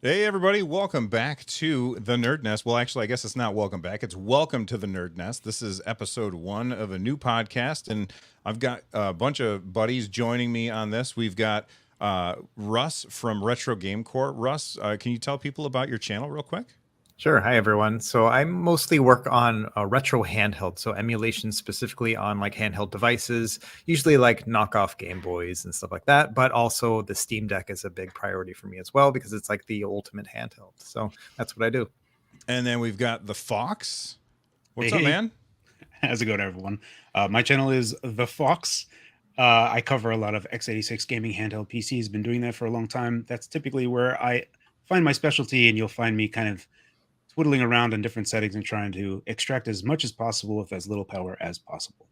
Hey everybody, welcome back to the Nerd Nest. Well, actually, I guess it's not welcome back. It's welcome to the Nerd Nest. This is episode 1 of a new podcast, and I've got a bunch of buddies joining me on this. We've got Russ from Retro Game Corps. Russ, can you tell people about your channel real quick? Sure. Hi, everyone. So I mostly work on retro handheld, so emulation specifically on like handheld devices, usually like knockoff Game Boys and stuff like that. But also the Steam Deck is a big priority for me as well because it's like the ultimate handheld. So that's what I do. And then we've got the Fox. What's Hey, up, man? How's it going, everyone? My channel is The Fox. I cover a lot of x86 gaming handheld PCs. Been doing that for a long time. That's typically where I find my specialty, and you'll find me kind of twiddling around in different settings and trying to extract as much as possible with as little power as possible.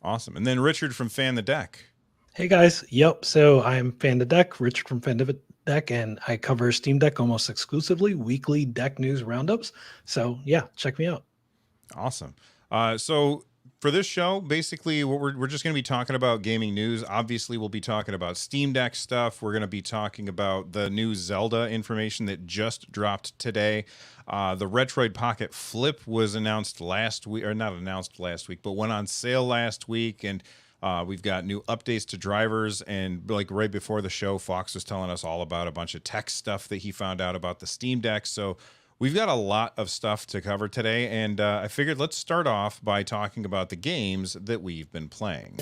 Awesome. And then Richard from Fan the Deck. Hey guys, yep. So I'm Fan the Deck, Richard from Fan the Deck, and I cover Steam Deck almost exclusively, weekly deck news roundups. So yeah, check me out. Awesome. So for this show, basically, what we're just going to be talking about gaming news. Obviously, we'll be talking about Steam Deck stuff. We're going to be talking about the new Zelda information that just dropped today. The Retroid Pocket Flip was announced last week, or not announced last week, but went on sale last week. And we've got new updates to drivers. And like right before the show, Fox was telling us all about a bunch of tech stuff that he found out about the Steam Deck. So we've got a lot of stuff to cover today, and I figured let's start off by talking about the games that we've been playing.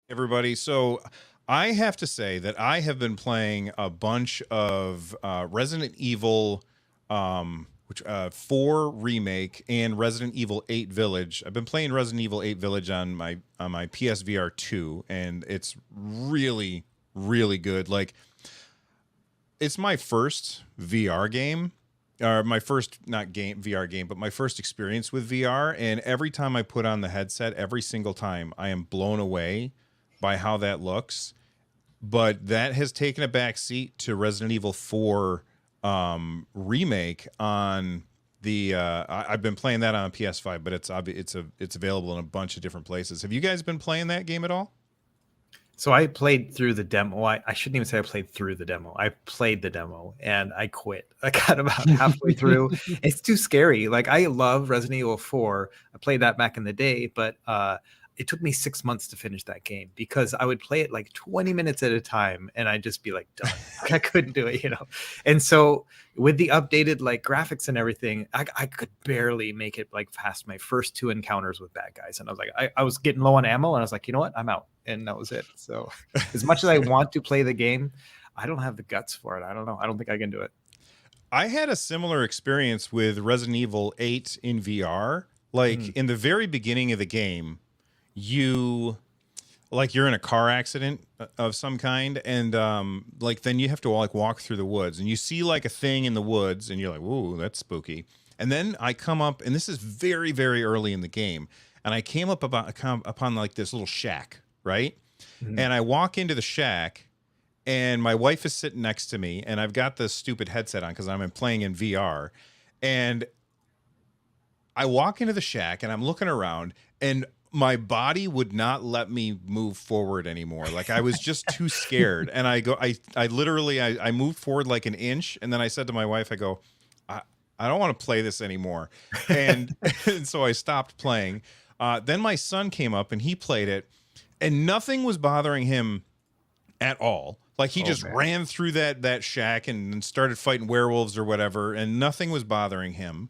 Everybody, so I have to say that I have been playing a bunch of Resident Evil 4 Remake and Resident Evil 8 Village. I've been playing Resident Evil 8 Village on my PSVR 2, and it's really, really good. Like, it's my first VR game, or my first, not game, VR game, but my first experience with VR. And every time I put on the headset, every single time, I am blown away by how that looks. But that has taken a back seat to Resident Evil 4 Remake on the, I've been playing that on PS5, but it's available in a bunch of different places. Have you guys been playing that game at all? So I played through the demo. I shouldn't even say I played through the demo. I played the demo and I quit. I got about halfway through. It's too scary. Like, I love Resident Evil 4. I played that back in the day, but it took me 6 months to finish that game because I would play it like 20 minutes at a time and I'd just be like done. I couldn't do it, And so with the updated like graphics and everything, I could barely make it like past my first 2 encounters with bad guys. And I was like, I was getting low on ammo and I was like, you know what? I'm out. And that was it. So as much as I want to play the game, I don't have the guts for it. I don't know. I don't think I can do it. I had a similar experience with Resident Evil 8 in VR. Like in the very beginning of the game, you're in a car accident of some kind, and like then you have to like walk through the woods, and you see like a thing in the woods, and you're like, "Whoa, that's spooky." And then I come up, and this is very, very early in the game, and I came up upon like this little shack, right? And I walk into the shack, and my wife is sitting next to me, and I've got this stupid headset on because I'm playing in VR, and I walk into the shack, and I'm looking around, and my body would not let me move forward anymore. Like, I was just too scared. And I literally moved forward like an inch. And then I said to my wife, I go, I don't want to play this anymore. And, and so I stopped playing. Then my son came up and he played it, and nothing was bothering him at all. Like, he just ran through that shack and started fighting werewolves or whatever, and nothing was bothering him.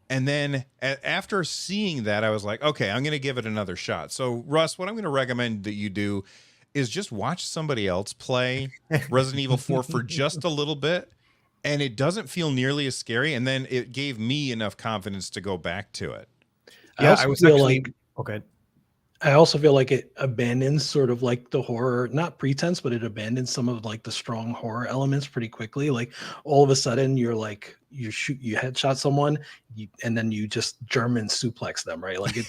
And then after seeing that, I was like, okay, I'm going to give it another shot. So, Russ, what I'm going to recommend that you do is just watch somebody else play Resident Evil 4 for just a little bit, and it doesn't feel nearly as scary. And then it gave me enough confidence to go back to it. Yeah, I was actually... Okay. I also feel like it abandons sort of like the horror, not pretense, but it abandons some of like the strong horror elements pretty quickly. Like, all of a sudden you're like, you headshot someone and then you just German suplex them, right? Like it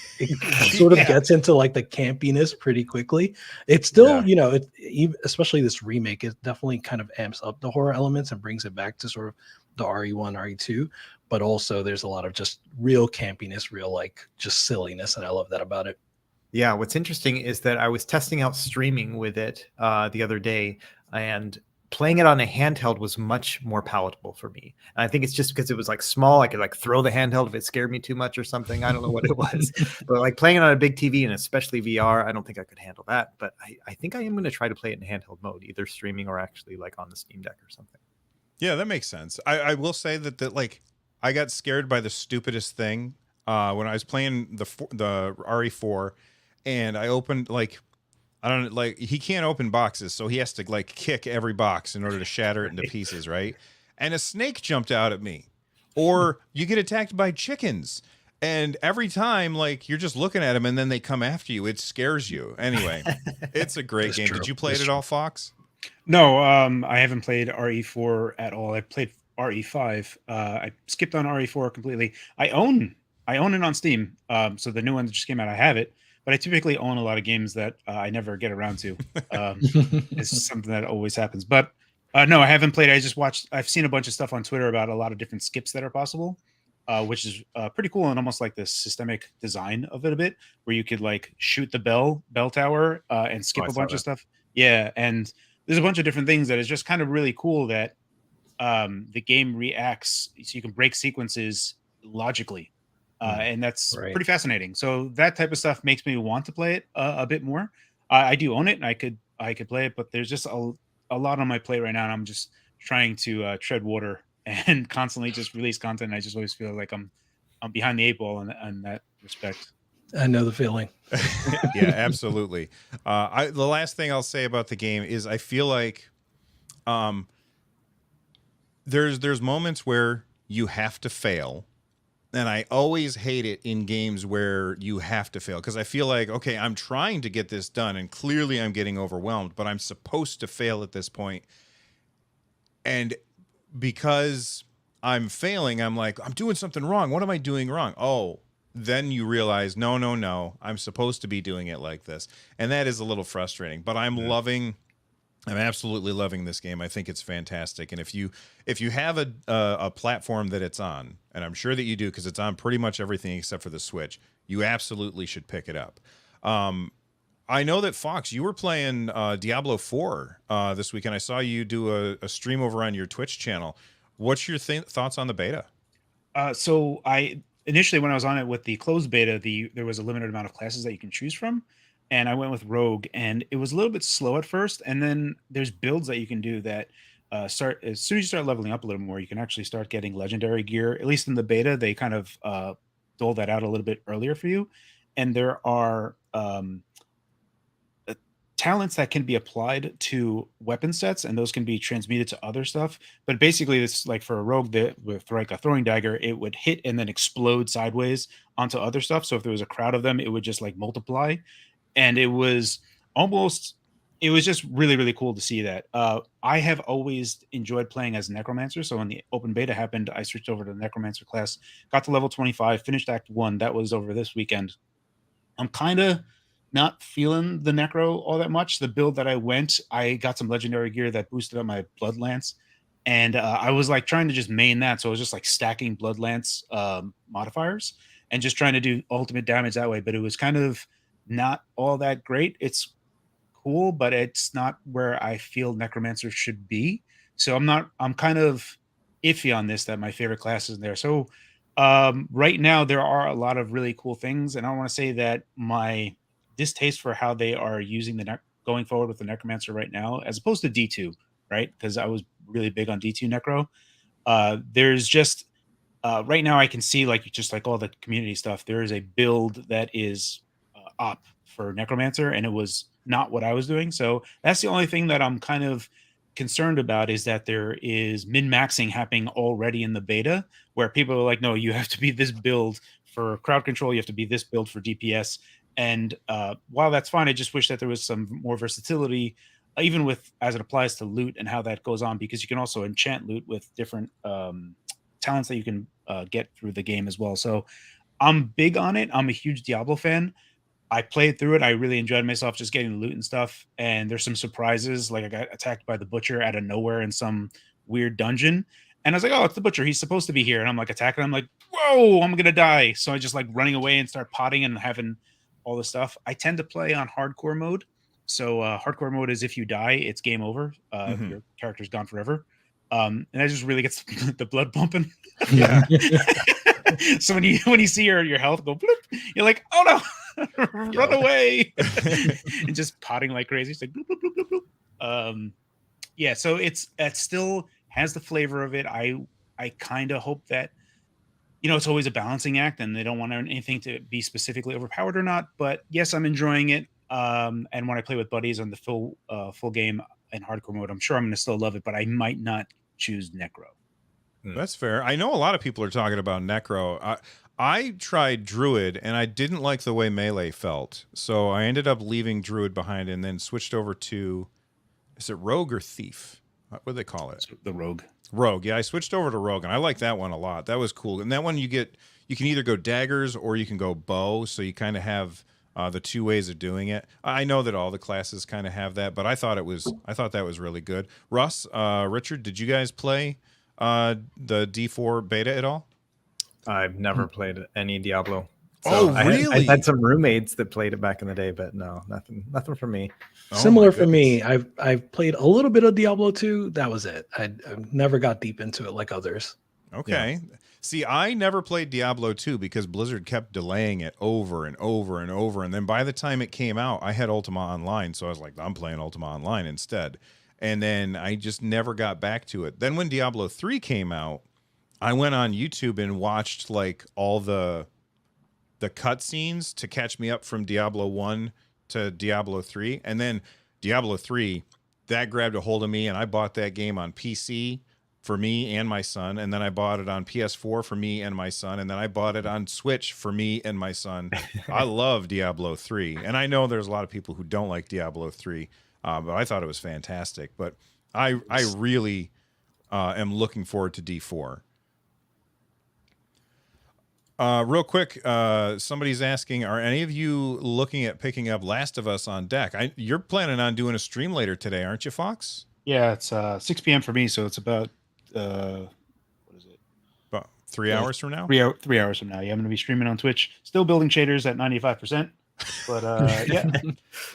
sort of gets into like the campiness pretty quickly. It's still, especially this remake, it definitely kind of amps up the horror elements and brings it back to sort of the RE1, RE2, but also there's a lot of just real campiness, real like just silliness. And I love that about it. Yeah, what's interesting is that I was testing out streaming with it the other day, and playing it on a handheld was much more palatable for me. And I think it's just because it was like small. I could like throw the handheld if it scared me too much or something. I don't know what it was, but like playing it on a big TV and especially VR, I don't think I could handle that. But I think I am going to try to play it in handheld mode, either streaming or actually like on the Steam Deck or something. Yeah, that makes sense. I will say that like I got scared by the stupidest thing when I was playing the RE4, and I opened like I don't like he can't open boxes, so he has to like kick every box in order to shatter it into pieces, right? And a snake jumped out at me, or you get attacked by chickens. And every time, like you're just looking at them, and then they come after you. It scares you. Anyway, it's a great game. true. Did you play That's it at all, Fox? No, I haven't played RE4 at all. I played RE5. I skipped on RE4 completely. I own it on Steam. So the new one that just came out, I have it. But I typically own a lot of games that I never get around to. It's something that always happens. But no, I haven't played. I've seen a bunch of stuff on Twitter about a lot of different skips that are possible, which is pretty cool, and almost like the systemic design of it a bit, where you could like shoot the bell tower and skip I a saw bunch that. of stuff. Yeah, and there's a bunch of different things that is just kind of really cool that the game reacts, so you can break sequences logically, and that's Right. pretty fascinating. So that type of stuff makes me want to play it a bit more. I do own it, and I could play it, but there's just a lot on my plate right now, and I'm just trying to tread water and constantly just release content. I just always feel like I'm behind the eight ball in that respect. I know the feeling. Yeah, absolutely. The last thing I'll say about the game is I feel like there's moments where you have to fail, and I always hate it in games where you have to fail, because I feel like, okay, I'm trying to get this done and clearly I'm getting overwhelmed, but I'm supposed to fail at this point. And because I'm failing, I'm like, I'm doing something wrong. What am I doing wrong? Oh, then you realize, no, I'm supposed to be doing it like this. And that is a little frustrating, but I'm absolutely loving this game. I think it's fantastic. And if you have a platform that it's on, and I'm sure that you do, because it's on pretty much everything except for the Switch, you absolutely should pick it up. I know that Fox, you were playing Diablo 4 this weekend. I saw you do a stream over on your Twitch channel. What's your thoughts on the beta? So I initially, when I was on it with the closed beta, there was a limited amount of classes that you can choose from, and I went with Rogue, and it was a little bit slow at first, and then there's builds that you can do that start as soon as you start leveling up a little more, you can actually start getting legendary gear. At least in the beta, they kind of dole that out a little bit earlier for you, and there are talents that can be applied to weapon sets, and those can be transmuted to other stuff. But basically, it's like for a rogue that with like a throwing dagger, it would hit and then explode sideways onto other stuff. So if there was a crowd of them, it would just like multiply. And it was just really, really cool to see that. I have always enjoyed playing as Necromancer. So when the open beta happened, I switched over to the Necromancer class, got to level 25, finished Act 1. That was over this weekend. I'm kind of not feeling the necro all that much. The build that I got some legendary gear that boosted up my blood lance, and I was like trying to just main that. So I was just like stacking blood lance modifiers and just trying to do ultimate damage that way. But it was kind of not all that great. It's cool, but it's not where I feel necromancer should be. So I'm kind of iffy on this, that my favorite class is there. So right now there are a lot of really cool things, and I want to say that my distaste for how they are using going forward with the necromancer right now, as opposed to D2, right? Because I was really big on D2 necro. There's just right now I can see like just like all the community stuff. There is a build that is op for necromancer, and it was not what I was doing. So that's the only thing that I'm kind of concerned about, is that there is min-maxing happening already in the beta, where people are like, no, you have to be this build for crowd control, you have to be this build for DPS. And while that's fine, I just wish that there was some more versatility, even with as it applies to loot and how that goes on, because you can also enchant loot with different talents that you can get through the game as well. So I'm big on it. I'm a huge Diablo fan. I played through it. I really enjoyed myself just getting the loot and stuff. And there's some surprises. Like I got attacked by the butcher out of nowhere in some weird dungeon. And I was like, oh, it's the butcher. He's supposed to be here. And I'm like attacking. I'm like, whoa, I'm going to die. So I just like running away and start potting and having all the stuff. I tend to play on hardcore mode. So hardcore mode is if you die, it's game over. Your character's gone forever. And that just really gets the blood pumping. Yeah. So when you see your health go bloop, you're like, oh no, run away, and just potting like crazy. It's like bloop, bloop, bloop, bloop, bloop. Yeah, so it still has the flavor of it. I kind of hope that, it's always a balancing act, and they don't want anything to be specifically overpowered or not. But yes, I'm enjoying it. And when I play with buddies on the full game in hardcore mode, I'm sure I'm going to still love it. But I might not choose Necro. That's fair. I know a lot of people are talking about Necro. I tried Druid, and I didn't like the way Melee felt. So I ended up leaving Druid behind and then switched over to, is it Rogue or Thief? What do they call it? The Rogue. Rogue. Yeah, I switched over to Rogue, and I like that one a lot. That was cool. And that one you can either go daggers or you can go bow, so you kind of have the two ways of doing it. I know that all the classes kind of have that, but I thought that was really good. Russ, Richard, did you guys play the D4 beta at all? I've never played any Diablo. So really? I had some roommates that played it back in the day, but no, nothing for me. Similar for me. I've played a little bit of Diablo 2. That was it. I never got deep into it like others. Okay. Yeah. See, I never played Diablo 2 because Blizzard kept delaying it over and over and over. And then by the time it came out, I had Ultima Online. So I was like, I'm playing Ultima Online instead. And then I just never got back to it. Then when Diablo 3 came out, I went on YouTube and watched like all the cutscenes to catch me up from Diablo 1 to Diablo 3. And then Diablo 3, that grabbed a hold of me, and I bought that game on PC for me and my son. And then I bought it on PS4 for me and my son. And then I bought it on Switch for me and my son. I love Diablo 3. And I know there's a lot of people who don't like Diablo 3, but I thought it was fantastic. But I really am looking forward to D4. Real quick, somebody's asking, are any of you looking at picking up Last of Us on deck? You're planning on doing a stream later today, aren't you, Fox? Yeah, it's 6 p.m. for me, so it's about what is it? About 3 hours from now? 3 hours from now. Yeah, I'm going to be streaming on Twitch. Still building shaders at 95%, but yeah,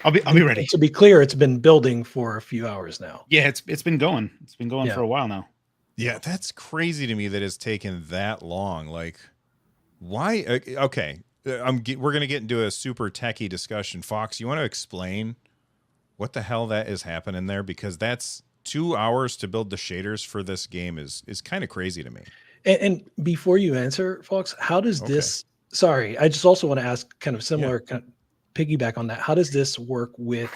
I'll be ready. To be clear, it's been building for a few hours now. Yeah, it's been going. It's been going for a while now. Yeah, that's crazy to me that it's taken that long. Like, why? Okay, we're going to get into a super techie discussion. Fox, you want to explain what the hell that is happening there? Because that's 2 hours to build the shaders for this game is kind of crazy to me. And before you answer, Fox, how does this? Sorry, I just also want to ask kind of similar, kind of piggyback on that. How does this work with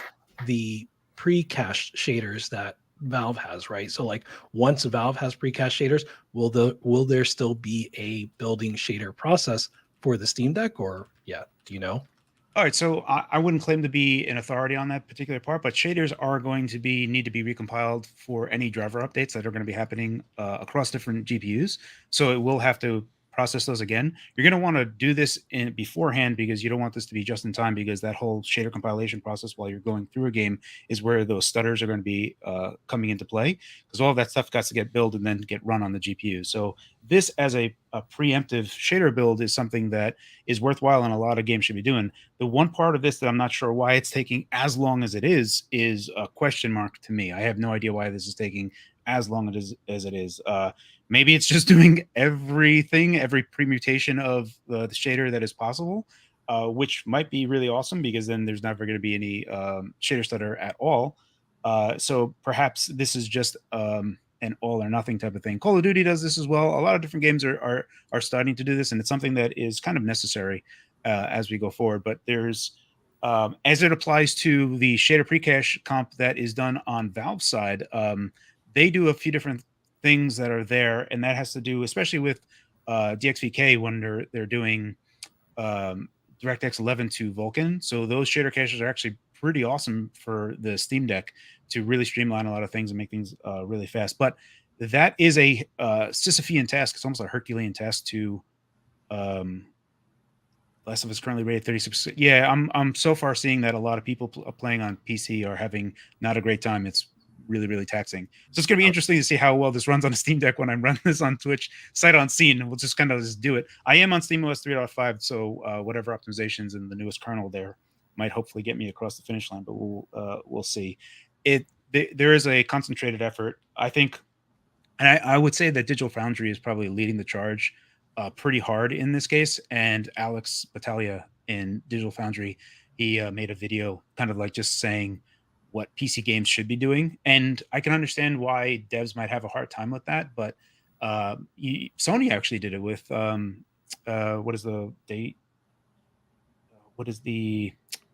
the pre-cached shaders that Valve has, right? So like once Valve has pre-cached shaders, will there still be a building shader process for the Steam Deck, or do you know? All right, so I wouldn't claim to be an authority on that particular part, but shaders are going to need to be recompiled for any driver updates that are going to be happening across different GPUs. So it will have to process those again. You're going to want to do this beforehand because you don't want this to be just in time, because that whole shader compilation process while you're going through a game is where those stutters are going to be coming into play, because all of that stuff got to get built and then get run on the GPU. So this as a preemptive shader build is something that is worthwhile and a lot of games should be doing. The one part of this that I'm not sure why it's taking as long as it is a question mark to me. I have no idea why this is taking as long as it is. Maybe it's just doing everything, every permutation of the shader that is possible, which might be really awesome, because then there's never going to be any shader stutter at all. So perhaps this is just an all or nothing type of thing. Call of Duty does this as well. A lot of different games are starting to do this, and it's something that is kind of necessary as we go forward. But there's, as it applies to the shader pre-cache comp that is done on Valve's side, they do a few different things that are there, and that has to do especially with DXVK when they're doing DirectX 11 to Vulkan. So those shader caches are actually pretty awesome for the Steam Deck to really streamline a lot of things and make things really fast. But that is a Sisyphean task. It's almost a Herculean task to Last of Us currently rated 36%. Yeah, I'm so far seeing that a lot of people playing on PC are having not a great time. It's really, really taxing. So it's going to be interesting to see how well this runs on a Steam Deck when I run this on Twitch, sight unseen. We'll just kind of just do it. I am on SteamOS 3.5, so whatever optimizations in the newest kernel there might hopefully get me across the finish line, but we'll see. There is a concentrated effort, I think, and I would say that Digital Foundry is probably leading the charge pretty hard in this case. And Alex Battaglia in Digital Foundry, he made a video kind of like just saying what PC games should be doing. And I can understand why devs might have a hard time with that, but Sony actually did it with what is the date? What is the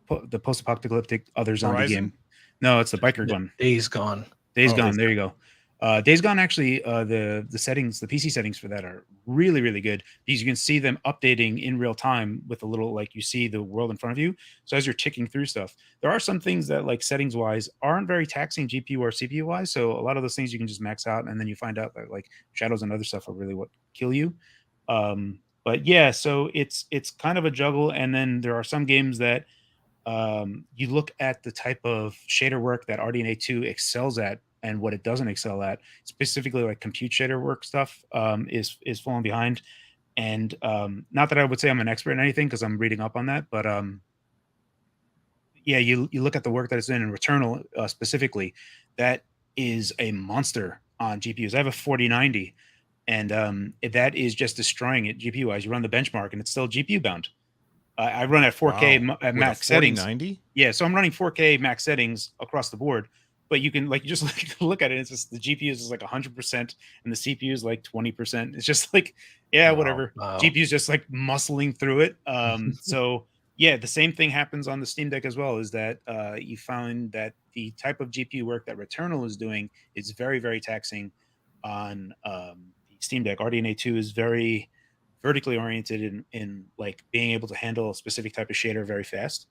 post-apocalyptic other zombie Horizon? game? No, it's the biker one. Days Gone. Days Gone. There you go. Days Gone, actually, the settings, the PC settings for that are really, really good because you can see them updating in real time with a little, like, you see the world in front of you. So as you're ticking through stuff, there are some things that, like, settings wise aren't very taxing GPU or CPU wise. So a lot of those things you can just max out, and then you find out that, like, shadows and other stuff are really what kill you. But yeah, so it's kind of a juggle. And then there are some games that you look at the type of shader work that RDNA 2 excels at and what it doesn't excel at, specifically like compute shader work stuff, is falling behind. And not that I would say I'm an expert in anything because I'm reading up on that, but yeah, you look at the work that it's in Returnal specifically, that is a monster on GPUs. I have a 4090, and that is just destroying it GPU wise. You run the benchmark and it's still GPU bound. I run at 4K at max settings. 4090? Yeah, so I'm running 4K max settings across the board. But you can, like, you just look at it. It's just the GPU is like 100% and the CPU is like 20%. It's just like, yeah, whatever. Wow. GPU is just like muscling through it. So yeah, the same thing happens on the Steam Deck as well. Is that you find that the type of GPU work that Returnal is doing is very, very taxing on the Steam Deck. RDNA 2 is very vertically oriented in like being able to handle a specific type of shader very fast.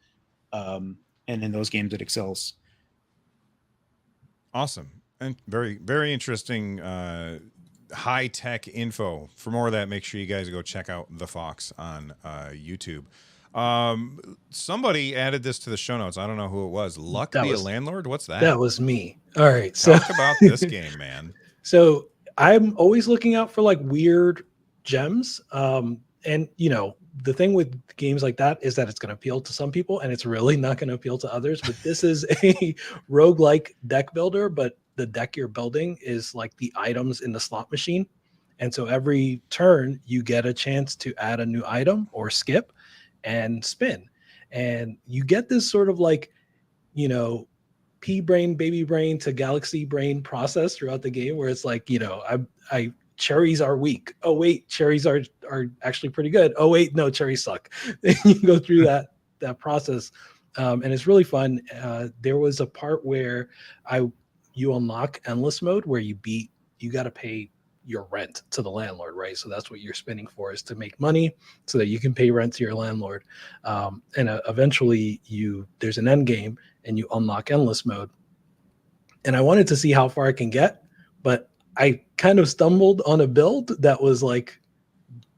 And in those games, it excels. Awesome. And very, very interesting high-tech info. For more of that, make sure you guys go check out The Fox on YouTube. Somebody added this to the show notes. I don't know who it was. Luck Be a Landlord? What's that? That was me. All right. So talk about this game, man. So I'm always looking out for like weird gems. And you know, the thing with games like that is that it's going to appeal to some people and it's really not going to appeal to others. But this is a roguelike deck builder, but the deck you're building is like the items in the slot machine. And so every turn you get a chance to add a new item or skip and spin. And you get this sort of like, you know, pea brain, baby brain to galaxy brain process throughout the game where it's like, you know, I cherries are weak. Oh wait, cherries are actually pretty good. Oh wait, no, cherries suck. You go through that process, and it's really fun. There was a part where you unlock endless mode where you got to pay your rent to the landlord, right? So that's what you're spending for, is to make money so that you can pay rent to your landlord. And eventually there's an end game and you unlock endless mode. And I wanted to see how far I can get, but I kind of stumbled on a build that was like,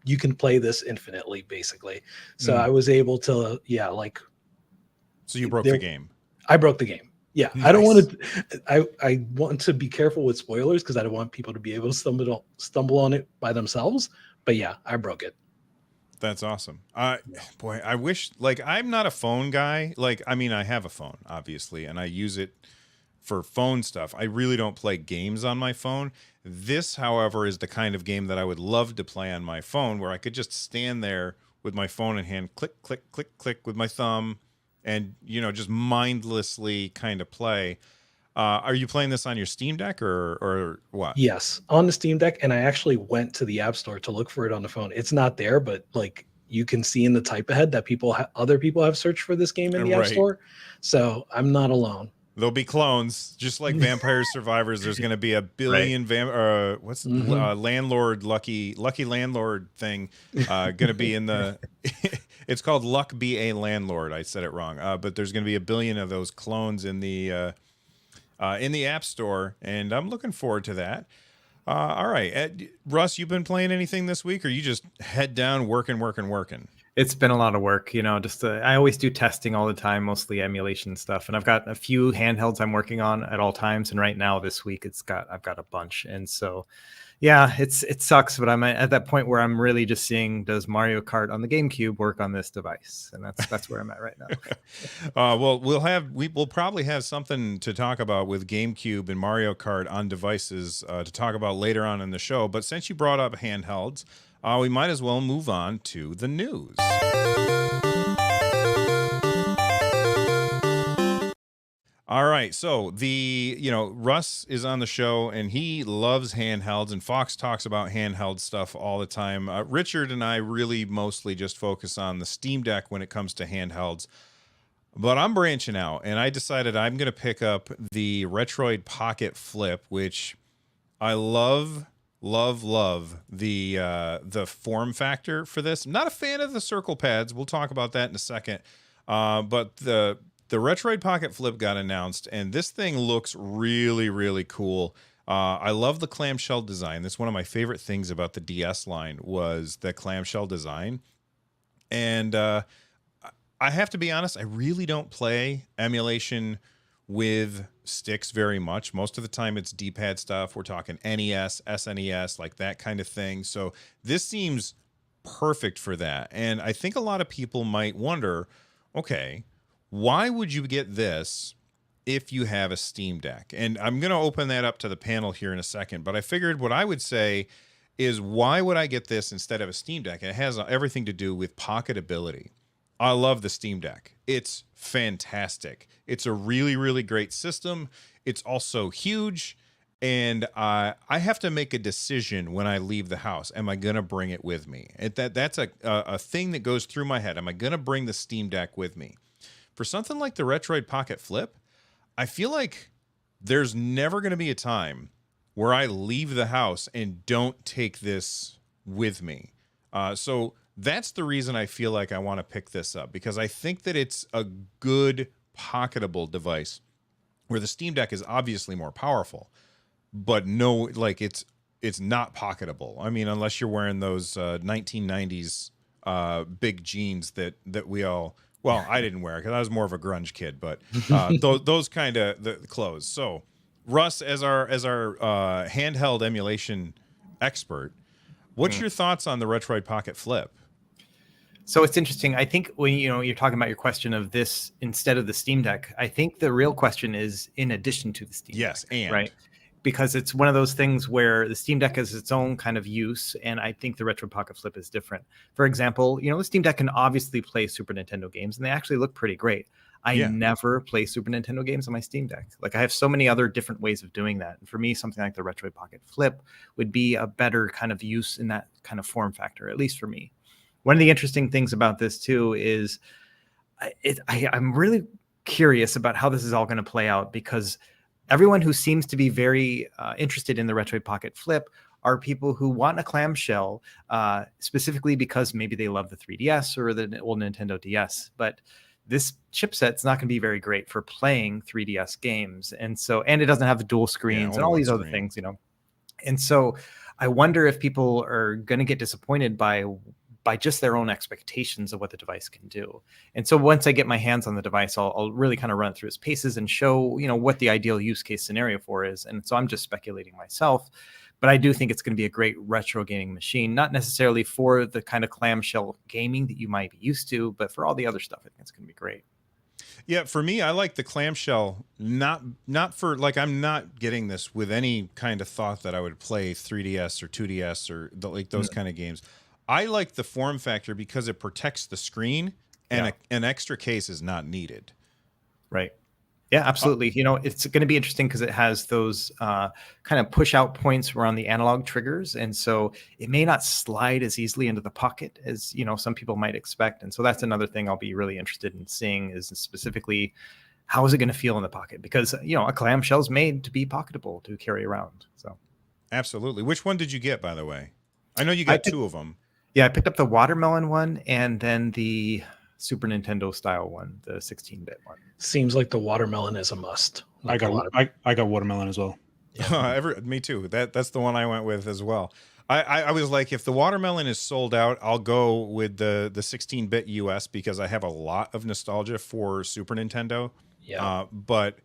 you can play this infinitely, basically. So I was able to, So you broke the game. I broke the game. Yeah. Nice. I don't want to, I want to be careful with spoilers because I don't want people to be able to stumble on it by themselves. But yeah, I broke it. That's awesome. Boy, I wish, like, I'm not a phone guy. Like, I mean, I have a phone, obviously, and I use it for phone stuff. I really don't play games on my phone. This, however, is the kind of game that I would love to play on my phone, where I could just stand there with my phone in hand, click, click, click, click with my thumb, and, you know, just mindlessly kind of play. Are you playing this on your Steam Deck or what? Yes, on the Steam Deck. And I actually went to the App Store to look for it on the phone. It's not there, but like you can see in the type ahead that other people have searched for this game in the App Store. So I'm not alone. There'll be clones, just like Vampire Survivors. There's going to be a billion landlord lucky landlord thing going to be in the. It's called Luck Be a Landlord. I said it wrong, but there's going to be a billion of those clones in the App Store, and I'm looking forward to that. All right, Russ, you been playing anything this week, or you just head down working? It's been a lot of work, just I always do testing all the time, mostly emulation stuff. And I've got a few handhelds I'm working on at all times. And right now this week I've got a bunch. And so, yeah, it sucks, but I'm at that point where I'm really just seeing, does Mario Kart on the GameCube work on this device? And that's where I'm at right now. Well, we'll probably have something to talk about with GameCube and Mario Kart on devices to talk about later on in the show. But since you brought up handhelds, we might as well move on to the news. All right, so Russ is on the show and he loves handhelds, and Fox talks about handheld stuff all the time. Richard and I really mostly just focus on the Steam Deck when it comes to handhelds, but I'm branching out and I decided I'm going to pick up the Retroid Pocket Flip, which I love the form factor for this. I'm not a fan of the circle pads. We'll talk about that in a second. But the Retroid Pocket Flip got announced, and this thing looks really, really cool. I love the clamshell design. That's one of my favorite things about the DS line was the clamshell design. And I have to be honest, I really don't play emulation with sticks very much. Most of the time it's D-pad stuff. We're talking NES, SNES, like that kind of thing. So this seems perfect for that. And I think a lot of people might wonder, okay, why would you get this if you have a Steam Deck? And I'm going to open that up to the panel here in a second, but I figured what I would say is, why would I get this instead of a Steam Deck? And it has everything to do with pocketability. I love the Steam Deck. It's fantastic. It's a really, really great system. It's also huge. And I have to make a decision when I leave the house. Am I going to bring it with me? That's a thing that goes through my head. Am I going to bring the Steam Deck with me? For something like the Retroid Pocket Flip, I feel like there's never going to be a time where I leave the house and don't take this with me. So that's the reason I feel like I want to pick this up, because I think that it's a good pocketable device, where the Steam Deck is obviously more powerful, but it's not pocketable. I mean, unless you're wearing those 1990s big jeans that we all, well, I didn't wear because I was more of a grunge kid, but those kind of the clothes. So Russ, as our handheld emulation expert, what's your thoughts on the Retroid Pocket Flip? So it's interesting. I think when you're talking about your question of this instead of the Steam Deck, I think the real question is in addition to the Steam Deck. Yes, right? Because it's one of those things where the Steam Deck has its own kind of use, and I think the Retroid Pocket Flip is different. For example, the Steam Deck can obviously play Super Nintendo games, and they actually look pretty great. I never play Super Nintendo games on my Steam Deck. Like, I have so many other different ways of doing that. And for me, something like the Retroid Pocket Flip would be a better kind of use in that kind of form factor, at least for me. One of the interesting things about this too is I'm really curious about how this is all going to play out, because everyone who seems to be very interested in the Retroid Pocket Flip are people who want a clamshell, specifically because maybe they love the 3DS or the old Nintendo DS. But this chipset's not going to be very great for playing 3DS games. And it doesn't have the dual screens and all these other things, And so I wonder if people are going to get disappointed by just their own expectations of what the device can do. And so once I get my hands on the device, I'll really kind of run through its paces and show, what the ideal use case scenario for is. And so I'm just speculating myself, but I do think it's going to be a great retro gaming machine, not necessarily for the kind of clamshell gaming that you might be used to, but for all the other stuff, I think it's going to be great. Yeah, for me, I like the clamshell, not for, like, I'm not getting this with any kind of thought that I would play 3DS or 2DS or those kind of games. I like the form factor because it protects the screen, and an extra case is not needed. Right. Yeah, absolutely. It's going to be interesting because it has those kind of push out points around the analog triggers. And so it may not slide as easily into the pocket as, some people might expect. And so that's another thing I'll be really interested in seeing, is specifically how is it going to feel in the pocket? Because, a clamshell is made to be pocketable to carry around. So absolutely. Which one did you get, by the way? I know you got two of them. Yeah, I picked up the watermelon one and then the Super Nintendo style one, the 16-bit one. Seems like the watermelon is a must. I got watermelon as well. Yeah. Me too. That's the one I went with as well. I was like, if the watermelon is sold out, I'll go with the 16-bit US because I have a lot of nostalgia for Super Nintendo. Yeah. But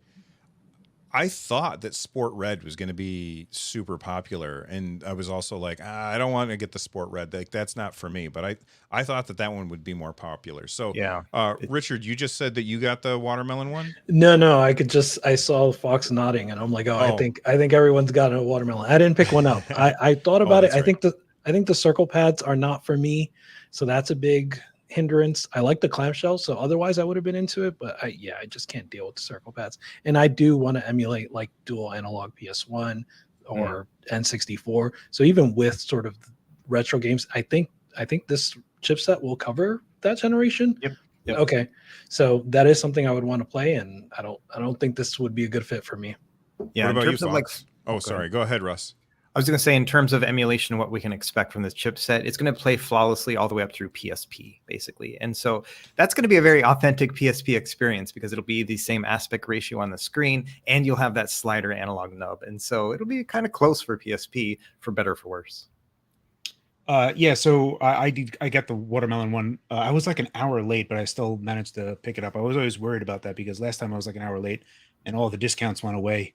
I thought that Sport Red was going to be super popular, and I was also like, I don't want to get the Sport Red. Like that's not for me. But I thought that one would be more popular. So, Yeah. Richard, you just said that you got the watermelon one. No, I saw Fox nodding, and I'm like, oh, I think everyone's got a watermelon. I didn't pick one up. I thought about it. That's I think the circle pads are not for me, so that's a big hindrance. I like the clamshell, so otherwise I would have been into it, but I just can't deal with the circle pads. And I do want to emulate like dual analog PS1 or N64. So even with sort of retro games, I think this chipset will cover that generation. Yep. Okay. So that is something I would want to play, and I don't think this would be a good fit for me. Yeah. What about in you, terms of like, Fox? Sorry. Go ahead, Russ. I was going to say, in terms of emulation, what we can expect from this chipset, it's going to play flawlessly all the way up through PSP, basically. And so that's going to be a very authentic PSP experience because it'll be the same aspect ratio on the screen, and you'll have that slider analog nub. And so it'll be kind of close for PSP, for better or for worse. So I got the watermelon one. I was like an hour late, but I still managed to pick it up. I was always worried about that because last time I was like an hour late and all the discounts went away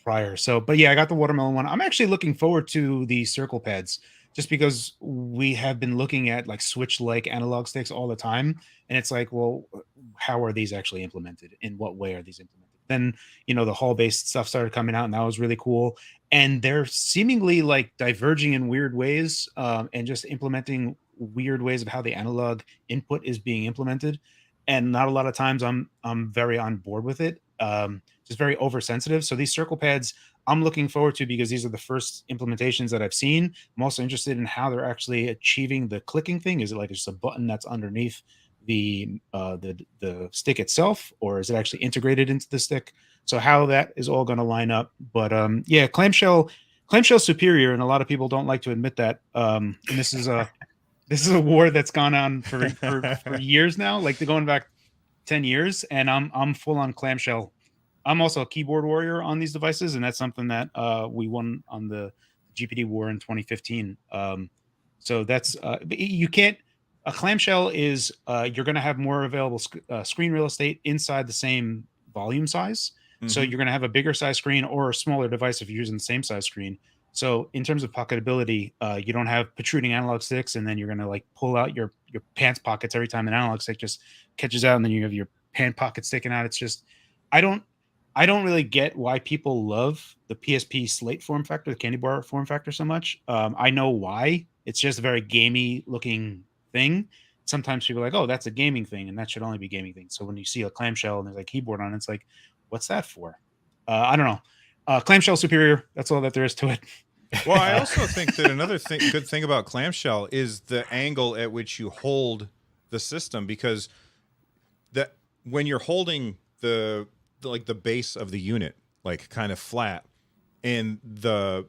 prior. So, but yeah, I got the watermelon one. I'm actually looking forward to the circle pads just because we have been looking at like Switch-like analog sticks all the time. And it's like, well, how are these actually implemented? In what way are these implemented? Then, the hall-based stuff started coming out and that was really cool. And they're seemingly like diverging in weird ways and just implementing weird ways of how the analog input is being implemented. And not a lot of times I'm very on board with it. Just very oversensitive. So these circle pads I'm looking forward to because these are the first implementations that I've seen. I'm also interested in how they're actually achieving the clicking thing. Is it like just a button that's underneath the stick itself, or is it actually integrated into the stick? So how that is all going to line up. But clamshell superior, and a lot of people don't like to admit that. And this is a war that's gone on for years now, like they're going back 10 years, and I'm full on clamshell. I'm also a keyboard warrior on these devices, and that's something that we won on the GPD war in 2015. So that's you can't. A clamshell is you're going to have more available screen real estate inside the same volume size. Mm-hmm. So you're going to have a bigger size screen or a smaller device if you're using the same size screen. So in terms of pocketability, you don't have protruding analog sticks, and then you're going to like pull out your pants pockets every time an analog stick just catches out, and then you have your pant pocket sticking out. It's just I don't really get why people love the PSP Slate form factor, the candy bar form factor so much. I know why. It's just a very gamey looking thing. Sometimes people are like, oh, that's a gaming thing, and that should only be gaming thing. So when you see a clamshell and there's a keyboard on it, it's like, what's that for? I don't know. Clamshell superior. That's all that there is to it. Well, I also think that another good thing about clamshell is the angle at which you hold the system, because that when you're holding the base of the unit like kind of flat, and the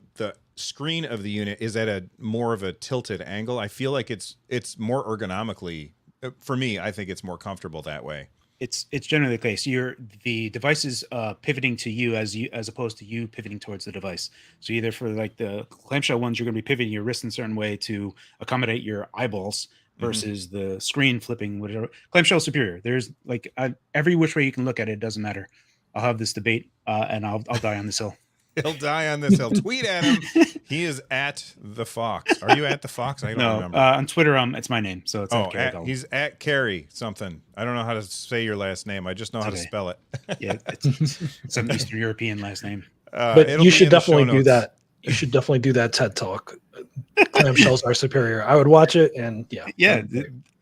screen of the unit is at a more of a tilted angle, I feel like it's more ergonomically, for me, I think it's more comfortable that way. It's generally the case. The device is pivoting to you as opposed to you pivoting towards the device. So either for like the clamshell ones, you're going to be pivoting your wrist in a certain way to accommodate your eyeballs versus the screen flipping, whatever. Clamshell superior. There's like every which way you can look at it, doesn't matter. I'll have this debate and I'll die on this hill. He'll die on this hill. Tweet at him. He is at the Fox. Are you at the Fox? I don't remember. On Twitter, it's my name, so it's he's at Carrie something. I don't know how to say your last name. I just know how to spell it. Yeah, it's some Eastern European last name. But you should definitely do that. You should definitely do that TED Talk. Clamshells are superior. I would watch it, and yeah,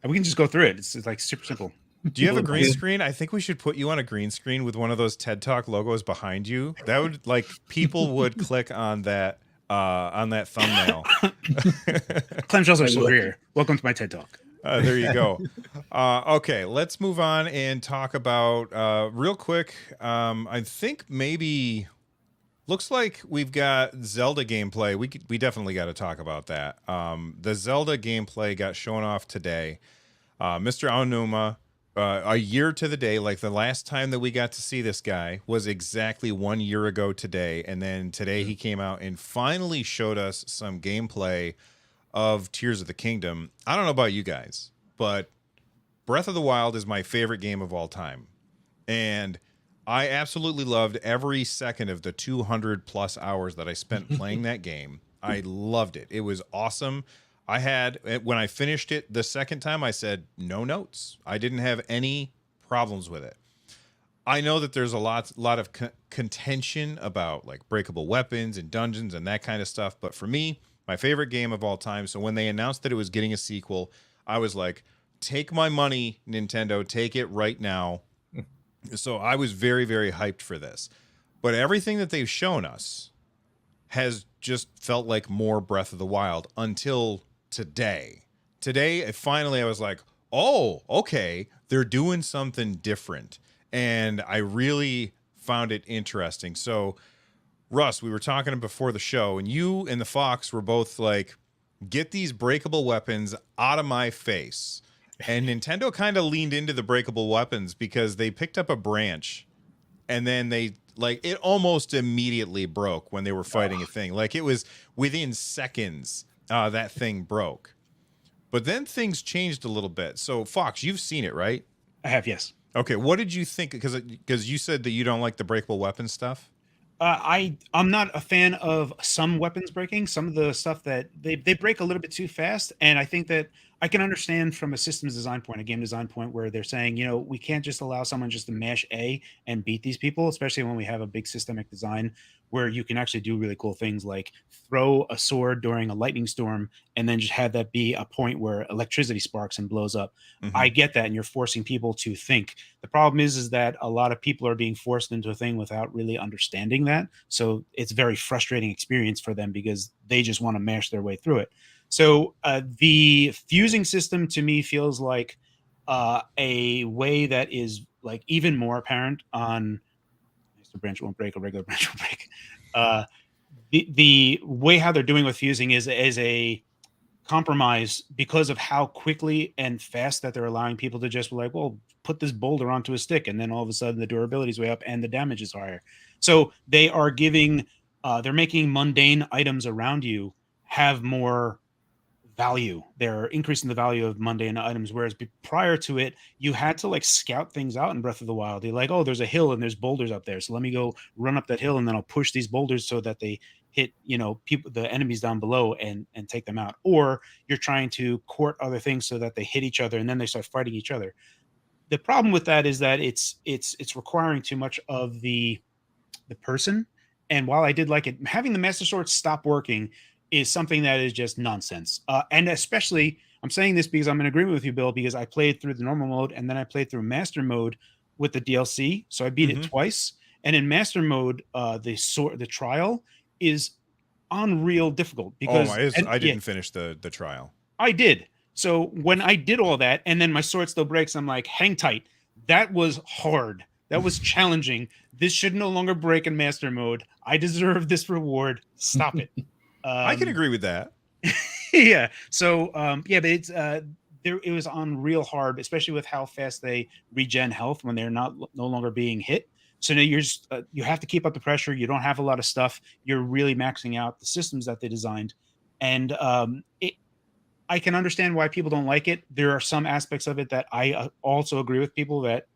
we can just go through it. It's like super simple. Do you have a green screen? I think we should put you on a green screen with one of those TED Talk logos behind you. That would, like, people would click on that thumbnail. Clamshells are superior. Welcome to my TED Talk. There you go. Okay, let's move on and talk about real quick. I think maybe looks like we've got Zelda gameplay. We definitely got to talk about that. The Zelda gameplay got shown off today. Mr. Aonuma a year to the day. Like the last time that we got to see this guy was exactly 1 year ago today. And then today he came out and finally showed us some gameplay of Tears of the Kingdom. I don't know about you guys, but Breath of the Wild is my favorite game of all time. And I absolutely loved every second of the 200 plus hours that I spent playing that game. I loved it. It was awesome. When I finished it the second time, I said, no notes. I didn't have any problems with it. I know that there's a lot of contention about like breakable weapons and dungeons and that kind of stuff. But for me, my favorite game of all time. So when they announced that it was getting a sequel, I was like, take my money, Nintendo, take it right now. So I was very, very hyped for this. But everything that they've shown us has just felt like more Breath of the Wild until today. Today, finally, I was like, oh, okay, they're doing something different. And I really found it interesting. So, Russ, we were talking before the show, and you and the Fox were both like, get these breakable weapons out of my face. And Nintendo kind of leaned into the breakable weapons because they picked up a branch and then they like it almost immediately broke when they were fighting a thing. Like it was within seconds that thing broke. But then things changed a little bit. So Fox, you've seen it, right? I have, yes. Okay, what did you think? Because you said that you don't like the breakable weapon stuff. I'm not a fan of some weapons breaking. Some of the stuff that they break a little bit too fast, and I think that I can understand from a systems design point, a game design point, where they're saying, we can't just allow someone just to mash A and beat these people, especially when we have a big systemic design where you can actually do really cool things like throw a sword during a lightning storm and then just have that be a point where electricity sparks and blows up. Mm-hmm. I get that, and you're forcing people to think. The problem is that a lot of people are being forced into a thing without really understanding that. So it's a very frustrating experience for them because they just want to mash their way through it. So the fusing system to me feels like a way that is like even more apparent on the branch won't break, a regular branch won't break. The way how they're doing with fusing is a compromise because of how quickly and fast that they're allowing people to just be like, well, put this boulder onto a stick, and then all of a sudden the durability is way up and the damage is higher. So they are they're making mundane items around you have more value. They're increasing the value of mundane items, whereas prior to it, you had to like scout things out in Breath of the Wild. You're like, oh, there's a hill and there's boulders up there, so let me go run up that hill and then I'll push these boulders so that they hit people, the enemies down below, and take them out. Or you're trying to court other things so that they hit each other and then they start fighting each other. The problem with that is that it's requiring too much of the person. And while I did like it, having the Master Sword stop working is something that is just nonsense. And especially, I'm saying this because I'm in agreement with you, Bill, because I played through the normal mode and then I played through Master mode with the DLC. So I beat it twice. And in Master mode, the trial is unreal difficult because I didn't finish the trial. I did. So when I did all that and then my sword still breaks, I'm like, hang tight. That was hard. That was challenging. This should no longer break in Master mode. I deserve this reward. Stop it. I can agree with that. Yeah. So, but it was on real hard, especially with how fast they regen health when they're no longer being hit. So now you have to keep up the pressure. You don't have a lot of stuff. You're really maxing out the systems that they designed. And I can understand why people don't like it. There are some aspects of it that I also agree with people that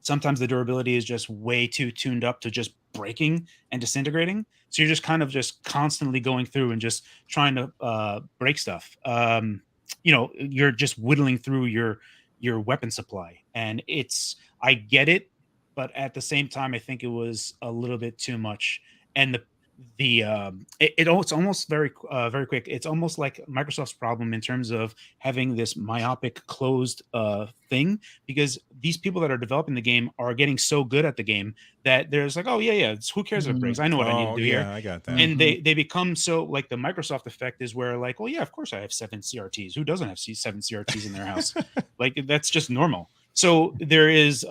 sometimes the durability is just way too tuned up to just breaking and disintegrating. So you're just kind of just constantly going through and just trying to break stuff. You're just whittling through your weapon supply, and I get it, but at the same time, I think it was a little bit too much. And it's almost very quick. It's almost like Microsoft's problem in terms of having this myopic closed thing, because these people that are developing the game are getting so good at the game that there's like, oh yeah, who cares if it breaks? I know what I need to do here. I got that. And they become so like the Microsoft effect is where like, well, yeah, of course I have 7 CRTs. Who doesn't have 7 CRTs in their house? Like that's just normal. So there is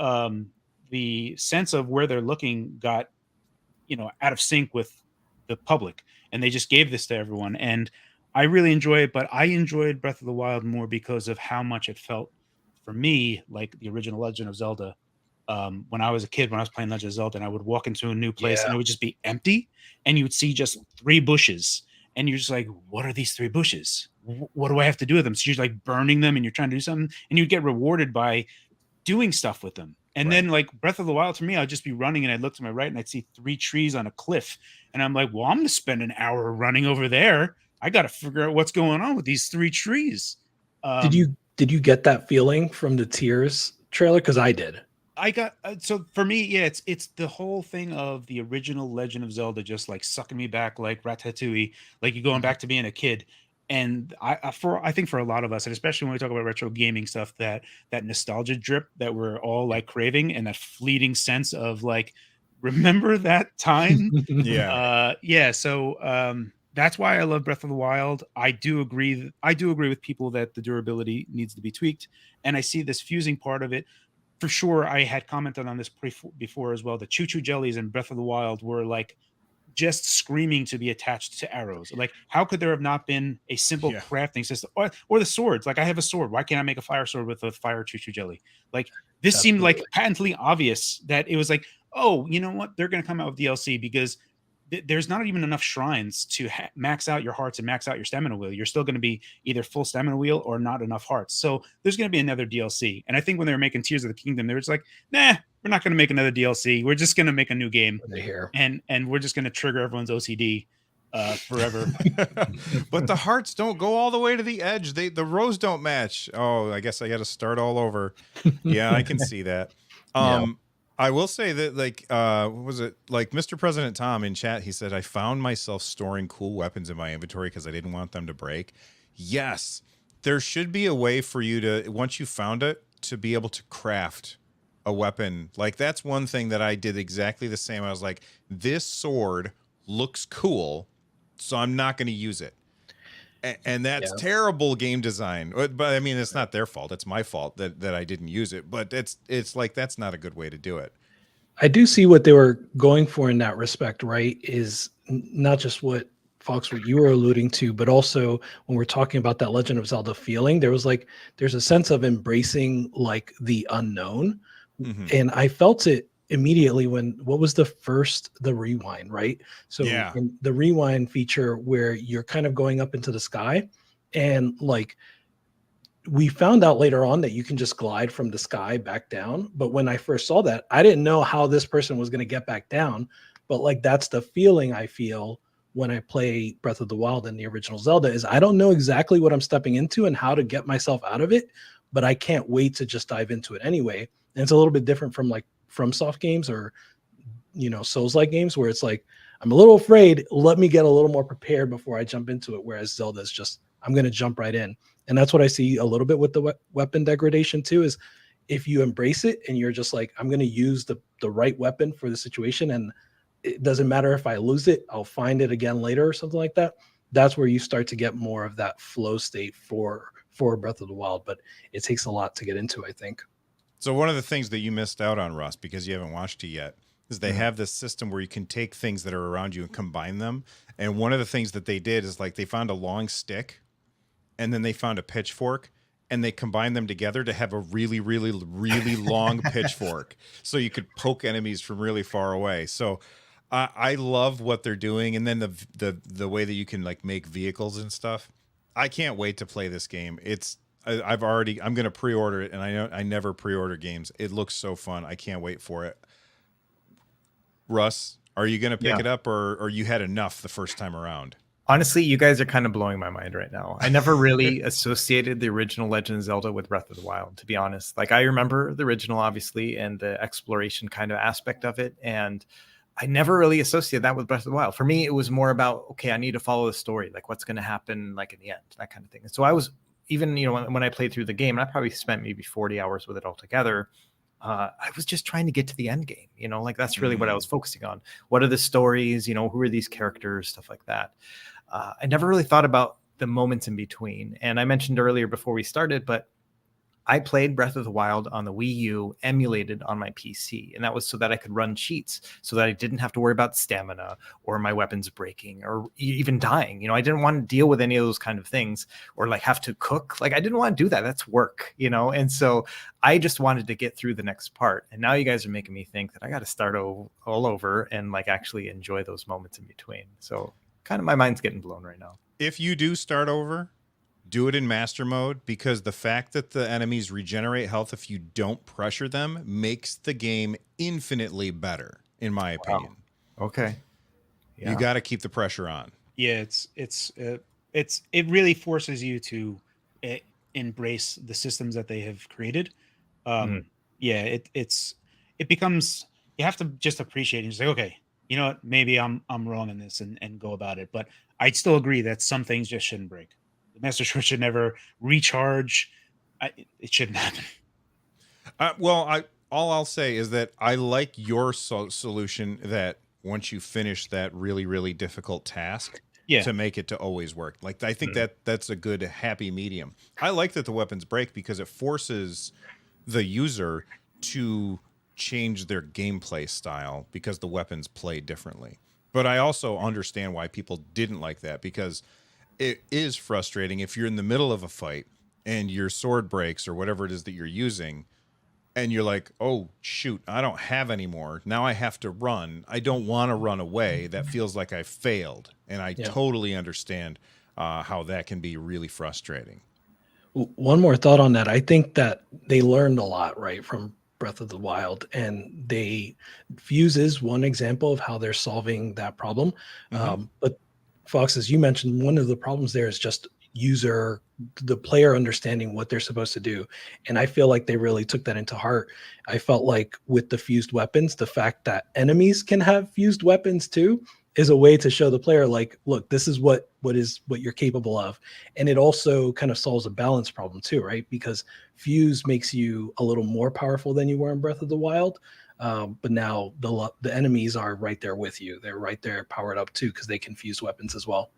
the sense of where they're looking got out of sync with the public, and they just gave this to everyone, and I really enjoy it. But I enjoyed Breath of the Wild more because of how much it felt for me, like the original Legend of Zelda, when I was a kid, when I was playing Legend of Zelda, and I would walk into a new place and it would just be empty, and you would see just 3 bushes, and you're just like, what are these 3 bushes? What do I have to do with them? So you're like burning them, and you're trying to do something, and you'd get rewarded by doing stuff with them. And then like Breath of the Wild, for me, I'd just be running and I'd look to my right and I'd see 3 trees on a cliff. And I'm like, well, I'm going to spend an hour running over there. I got to figure out what's going on with these 3 trees. Did you get that feeling from the Tears trailer? Because I did. I got so for me, yeah, it's the whole thing of the original Legend of Zelda just like sucking me back like Ratatouille, like you're going back to being a kid. And I think for a lot of us, and especially when we talk about retro gaming stuff, that nostalgia drip that we're all like craving, and that fleeting sense of like, remember that time? Yeah. So that's why I love Breath of the Wild. I do agree with people that the durability needs to be tweaked, and I see this fusing part of it. For sure, I had commented on this before as well. The choo-choo jellies in Breath of the Wild were like just screaming to be attached to arrows. Like, how could there have not been a simple crafting system? Or the swords. Like, I have a sword. Why can't I make a fire sword with a fire choo-choo jelly? Like, this seemed like patently obvious that it was like, oh, you know what? They're going to come out with DLC because there's not even enough shrines to max out your hearts and max out your stamina wheel. You're still going to be either full stamina wheel or not enough hearts. So there's going to be another DLC. And I think when they were making Tears of the Kingdom, they were just like, nah, we're not going to make another DLC. We're just going to make a new game. And we're just going to trigger everyone's OCD forever. But the hearts don't go all the way to the edge. The rows don't match. Oh, I guess I got to start all over. Yeah, I can see that. I will say that, like, what was it? Like, Mr. President Tom in chat, he said, I found myself storing cool weapons in my inventory because I didn't want them to break. Yes, there should be a way for you to, once you found it, to be able to craft a weapon. Like, that's one thing that I did exactly the same. I was like, this sword looks cool, so I'm not going to use it. And that's terrible game design. But I mean, it's not their fault. It's my fault that I didn't use it. But it's like, that's not a good way to do it. I do see what they were going for in that respect, right? Is not just what Fox, what you were alluding to, but also when we're talking about that Legend of Zelda feeling, there's a sense of embracing like the unknown. And I felt it immediately when, what was the rewind, right? So in the rewind feature where you're kind of going up into the sky, and like we found out later on that you can just glide from the sky back down. But when I first saw that, I didn't know how this person was going to get back down. But like, that's the feeling I feel when I play Breath of the Wild in the original Zelda, is I don't know exactly what I'm stepping into and how to get myself out of it, but I can't wait to just dive into it anyway. And it's a little bit different from like FromSoft games or, you know, Souls-like games where it's like, I'm a little afraid, let me get a little more prepared before I jump into it. Whereas Zelda is just, I'm going to jump right in. And that's what I see a little bit with the weapon degradation too, is if you embrace it and you're just like, I'm going to use the right weapon for the situation, and it doesn't matter if I lose it, I'll find it again later or something like that. That's where you start to get more of that flow state for Breath of the Wild. But it takes a lot to get into, I think. So one of the things that you missed out on, Russ, because you haven't watched it yet, is they have this system where you can take things that are around you and combine them. And one of the things that they did is like they found a long stick and then they found a pitchfork and they combined them together to have a really, really, really long pitchfork. So you could poke enemies from really far away. So I love what they're doing. And then the way that you can like make vehicles and stuff. I can't wait to play this game. I'm going to pre-order it, and I know I never pre-order games. It looks so fun. I can't wait for it. Russ, are you going to pick it up, or you had enough the first time around? Honestly, you guys are kind of blowing my mind right now. I never really associated the original Legend of Zelda with Breath of the Wild, to be honest. Like, I remember the original, obviously, and the exploration kind of aspect of it. And I never really associated that with Breath of the Wild. For me, it was more about, okay, I need to follow the story. Like, what's going to happen, like, in the end, that kind of thing. And so I was, even, you know, when I played through the game, and I probably spent maybe 40 hours with it altogether, I was just trying to get to the end game, you know, like that's really what I was focusing on. What are the stories, you know, who are these characters, stuff like that. I never really thought about the moments in between. And I mentioned earlier before we started, but I played Breath of the Wild on the Wii U emulated on my PC, and that was so that I could run cheats, so that I didn't have to worry about stamina or my weapons breaking or even dying. I didn't want to deal with any of those kind of things, or like have to cook. Like I didn't want to do that. That's work, and so I just wanted to get through the next part. And now you guys are making me think that I got to start all over and like actually enjoy those moments in between. So kind of my mind's getting blown right now. If you do start over, do it in master mode, because the fact that the enemies regenerate health if you don't pressure them makes the game infinitely better, in my opinion. Okay. Yeah. You got to keep the pressure on. Yeah, it really forces you to embrace the systems that they have created. Yeah, it becomes, you have to just appreciate it and just like, okay, you know what, maybe I'm wrong in this, and go about it. But I'd still agree that some things just shouldn't break. The Master Sword should never recharge. It shouldn't happen. All I'll say is that I like your solution that once you finish that really, really difficult task, to make it to always work. Like I think that's a good happy medium. I like that the weapons break because it forces the user to change their gameplay style because the weapons play differently. But I also understand why people didn't like that, because it is frustrating if you're in the middle of a fight and your sword breaks or whatever it is that you're using, and you're like, oh, shoot, I don't have any more. Now I have to run. I don't want to run away. That feels like I failed. And I totally understand how that can be really frustrating. One more thought on that. I think that they learned a lot, right, from Breath of the Wild, and Fuse is one example of how they're solving that problem. But Fox, as you mentioned, one of the problems there is just the player understanding what they're supposed to do. And I feel like they really took that into heart. I felt like with the fused weapons, the fact that enemies can have fused weapons too is a way to show the player, like, look, this is what you're capable of. And it also kind of solves a balance problem too, right? Because fuse makes you a little more powerful than you were in Breath of the Wild. But now the enemies are right there with you. They're right there powered up too, because they can fuse weapons as well.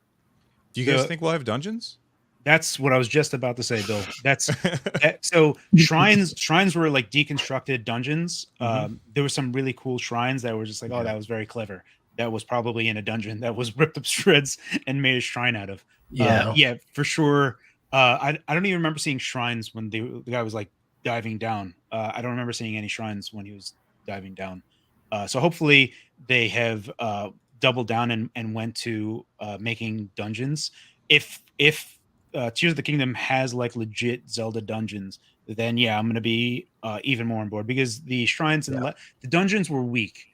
Do you guys think we'll have dungeons? That's what I was just about to say, Bill. So shrines were like deconstructed dungeons. There were some really cool shrines that were just like, oh, that was very clever. That was probably in a dungeon that was ripped up shreds and made a shrine out of. Yeah, for sure. I don't even remember seeing shrines when the guy was like diving down. I don't remember seeing any shrines when he was diving down. So hopefully they have doubled down and went to making dungeons. If Tears of the Kingdom has like legit Zelda dungeons, then I'm going to be even more on board, because the shrines and the dungeons were weak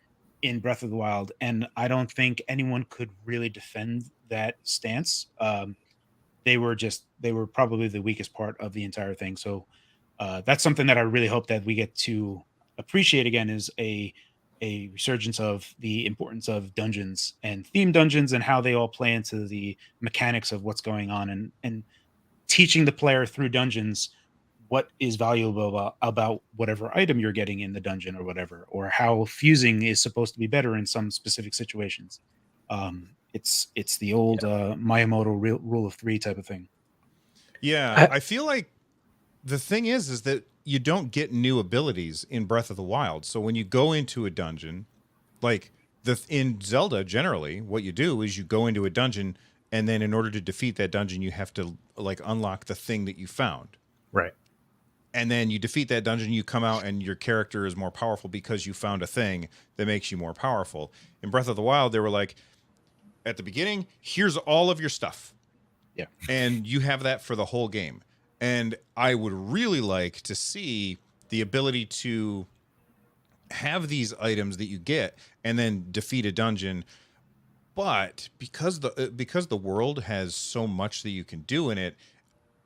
in Breath of the Wild, and I don't think anyone could really defend that stance. They were probably the weakest part of the entire thing. So that's something that I really hope that we get to appreciate again, is a resurgence of the importance of dungeons and theme dungeons and how they all play into the mechanics of what's going on, and teaching the player through dungeons what is valuable about whatever item you're getting in the dungeon or whatever, or how fusing is supposed to be better in some specific situations. It's the old Miyamoto rule of three type of thing. Yeah, I feel like the thing is that you don't get new abilities in Breath of the Wild. So when you go into a dungeon, like in Zelda, generally, what you do is you go into a dungeon, and then in order to defeat that dungeon, you have to like unlock the thing that you found. Right. And then you defeat that dungeon, you come out, and your character is more powerful because you found a thing that makes you more powerful. In Breath of the Wild, they were like, at the beginning, here's all of your stuff. Yeah. And you have that for the whole game. And I would really like to see the ability to have these items that you get and then defeat a dungeon. But because the world has so much that you can do in it,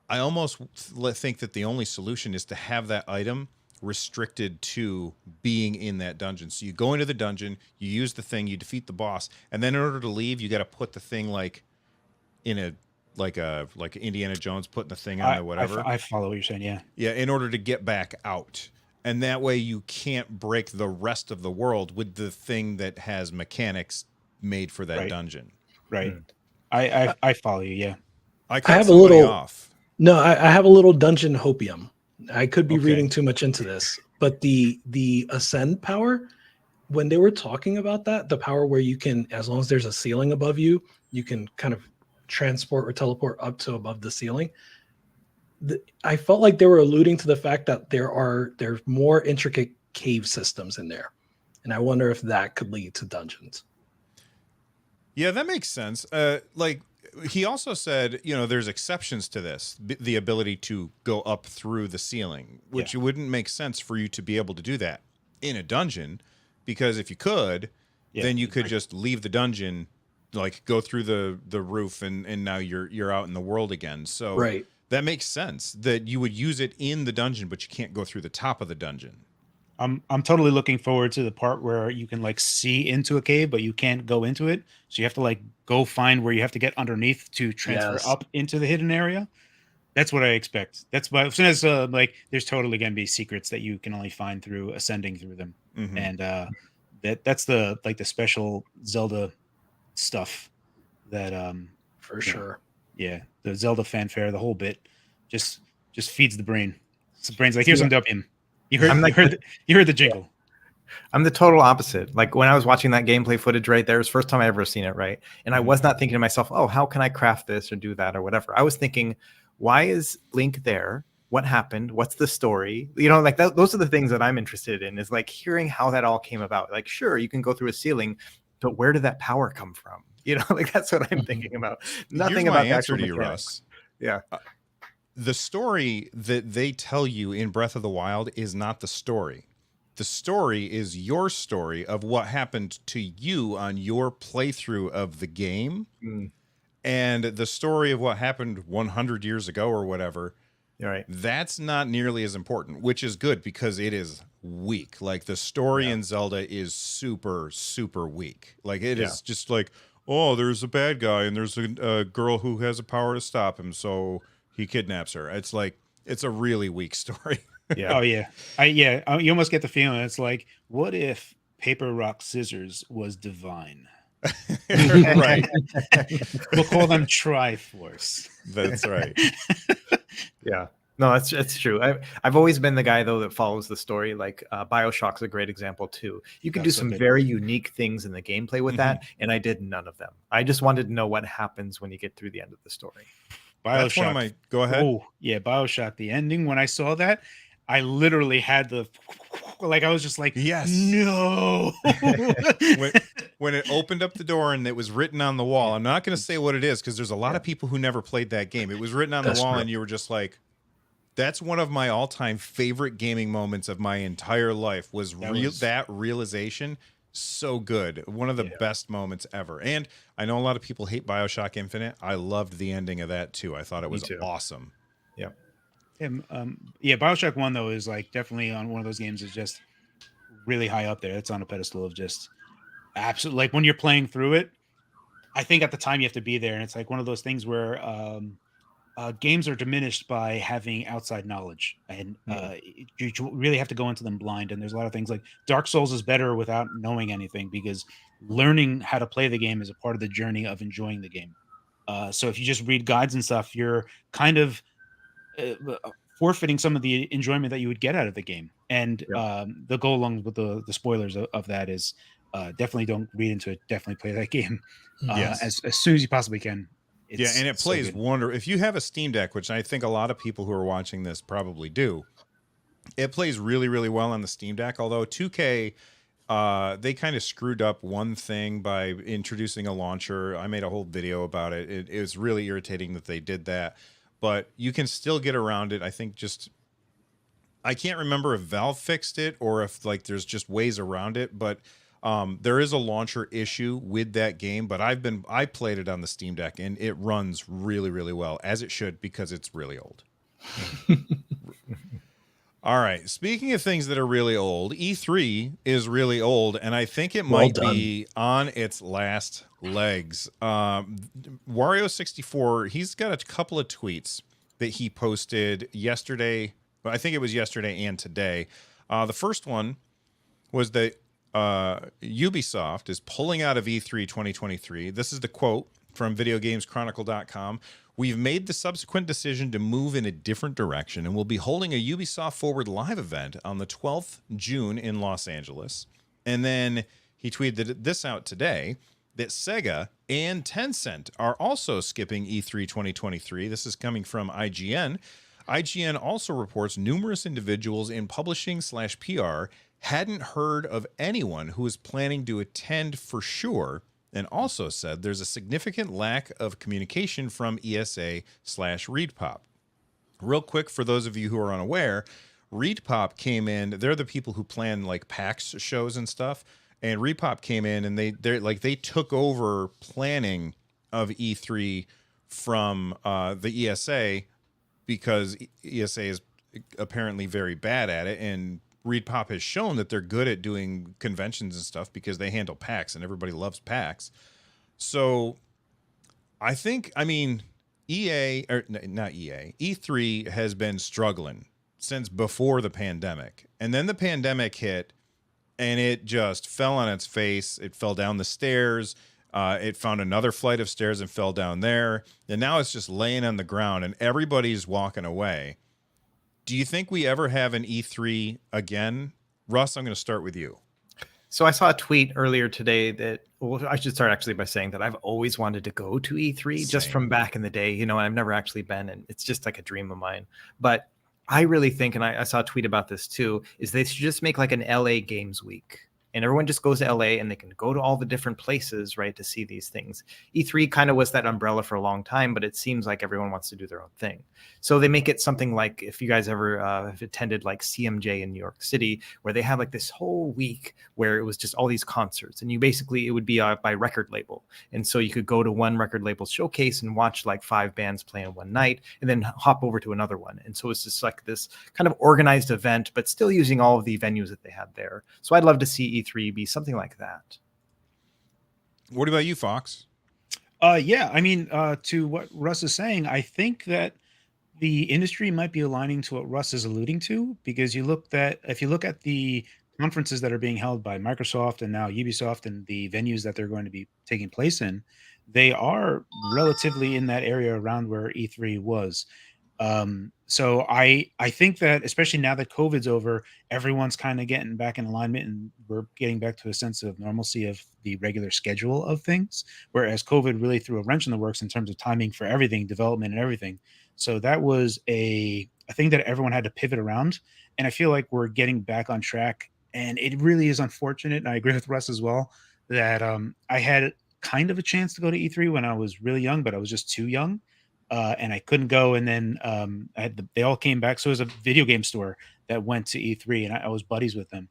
I almost think that the only solution is to have that item restricted to being in that dungeon. So you go into the dungeon, you use the thing, you defeat the boss, and then in order to leave, you got to put the thing like in a like Indiana Jones putting the thing on or whatever. I follow what you're saying. Yeah. Yeah. In order to get back out. And that way you can't break the rest of the world with the thing that has mechanics made for that dungeon. Right. I follow you. Yeah. I have a little off. No, I have a little dungeon hopium I could be Okay. reading too much into this, but the ascend power, when they were talking about that, the power where you can, as long as there's a ceiling above you, you can kind of transport or teleport up to above the ceiling. I felt like they were alluding to the fact that there's more intricate cave systems in there, and I wonder if that could lead to dungeons. Yeah, that makes sense. Like he also said, you know, there's exceptions to this, the ability to go up through the ceiling, which it wouldn't make sense for you to be able to do that in a dungeon, because if you could, then you could just leave the dungeon, like go through the roof, and now you're out in the world again. So Right. that makes sense that you would use it in the dungeon, but you can't go through the top of the dungeon. I'm totally looking forward to the part where you can like see into a cave, but you can't go into it. So you have to like go find where you have to get underneath to transfer up into the hidden area. That's what I expect. That's why as soon as like there's totally gonna be secrets that you can only find through ascending through them, and that's the like the special Zelda stuff that For sure. yeah, the Zelda fanfare, the whole bit just feeds the brain. So the brain's like, here's some dopamine. You heard the jingle. I'm the total opposite. Like when I was watching that gameplay footage right there, it was the first time I ever seen it, right? And I was not thinking to myself, oh, how can I craft this or do that or whatever? I was thinking, why is Link there? What happened? What's the story? You know, like those are the things that I'm interested in, is like hearing how that all came about. Like, sure, you can go through a ceiling, but where did that power come from? You know, like that's what I'm thinking about. Nothing about the answer actual to you, mechanics. Russ. Yeah. The story that they tell you in Breath of the Wild is not the story. The story is your story of what happened to you on your playthrough of the game. And the story of what happened 100 years ago or whatever, right, that's not nearly as important, which is good because it is weak. Like the story in Zelda is super, super weak. Like it is just like, oh, there's a bad guy and there's a girl who has a power to stop him, so he kidnaps her. It's like, it's a really weak story. Yeah. Oh yeah. You almost get the feeling it's like, what if paper, rock, scissors was divine? Right. We'll call them Triforce. That's right. Yeah. No, that's true. I've always been the guy though that follows the story. Like BioShock's a great example too. You can do some very unique things in the gameplay with that, and I did none of them. I just wanted to know what happens when you get through the end of the story. That's one of my. Go ahead. Oh yeah, BioShock. The ending. When I saw that, I literally had the like. I was just like, yes, no. when it opened up the door and it was written on the wall. I'm not going to say what it is because there's a lot of people who never played that game. It was written on the wall, and you were just like, that's one of my all-time favorite gaming moments of my entire life. That realization. So good. One of the best moments ever. And I know a lot of people hate BioShock Infinite. I loved the ending of that too. I thought it was awesome. Yeah. BioShock 1 though is like definitely on one of those games is just really high up there. It's on a pedestal of just absolutely, like when you're playing through it, I think at the time you have to be there, and it's like one of those things where games are diminished by having outside knowledge, and you really have to go into them blind. And there's a lot of things like Dark Souls is better without knowing anything, because learning how to play the game is a part of the journey of enjoying the game. So if you just read guides and stuff, you're kind of forfeiting some of the enjoyment that you would get out of the game. And the go along with the spoilers of that is definitely don't read into it. Definitely play that game as soon as you possibly can. And it plays wonderful. If you have a Steam Deck, which I think a lot of people who are watching this probably do, it plays really, really well on the Steam Deck. Although 2K, they kind of screwed up one thing by introducing a launcher. I made a whole video about it. It was really irritating that they did that, but you can still get around it. I think I can't remember if Valve fixed it or if like there's just ways around it, but there is a launcher issue with that game, but I played it on the Steam Deck and it runs really, really well, as it should, because it's really old. All right. Speaking of things that are really old, E3 is really old, and I think it might be on its last legs. Wario64, he's got a couple of tweets that he posted yesterday. I think it was yesterday and today. The first one was that Ubisoft is pulling out of E3 2023. This is the quote from VideoGamesChronicle.com. We've made the subsequent decision to move in a different direction, and we'll be holding a Ubisoft Forward Live event on the 12th June in Los Angeles. And then he tweeted this out today, that Sega and Tencent are also skipping E3 2023. This is coming from IGN. IGN also reports numerous individuals in publishing/PR hadn't heard of anyone who was planning to attend for sure, and also said there's a significant lack of communication from ESA/ReedPop. Real quick, for those of you who are unaware, ReedPop came in. They're the people who plan like PAX shows and stuff. And ReedPop came in and they took over planning of E3 from the ESA, because ESA is apparently very bad at it, and ReedPop has shown that they're good at doing conventions and stuff because they handle PAX and everybody loves PAX. So I mean, E3 has been struggling since before the pandemic. And then the pandemic hit and it just fell on its face. It fell down the stairs. It found another flight of stairs and fell down there. And now it's just laying on the ground and everybody's walking away. Do you think we ever have an E3 again? Russ, I'm going to start with you. So I saw a tweet earlier today that, well, I should start actually by saying that I've always wanted to go to E3 just from back in the day, you know, and I've never actually been, and it's just like a dream of mine. But I really think, and I saw a tweet about this too, is they should just make like an LA Games Week. And everyone just goes to LA and they can go to all the different places, right, to see these things. E3 kind of was that umbrella for a long time, but it seems like everyone wants to do their own thing. So they make it something like, if you guys ever have attended like CMJ in New York City, where they had like this whole week where it was just all these concerts, and it would be by record label. And so you could go to one record label showcase and watch like 5 bands play in one night and then hop over to another one. And so it's just like this kind of organized event, but still using all of the venues that they had there. So I'd love to see E3 be something like that. What about you, Fox? Yeah, I mean, to what Russ is saying, I think that the industry might be aligning to what Russ is alluding to, because if you look at the conferences that are being held by Microsoft and now Ubisoft and the venues that they're going to be taking place in, they are relatively in that area around where E3 was. So I think that, especially now that COVID's over, everyone's kind of getting back in alignment and we're getting back to a sense of normalcy of the regular schedule of things. Whereas COVID really threw a wrench in the works in terms of timing for everything, development and everything. So that was a thing that everyone had to pivot around. And I feel like we're getting back on track. And it really is unfortunate. And I agree with Russ as well, that I had kind of a chance to go to E3 when I was really young, but I was just too young. And I couldn't go. And then they all came back. So it was a video game store that went to E3, and I was buddies with them.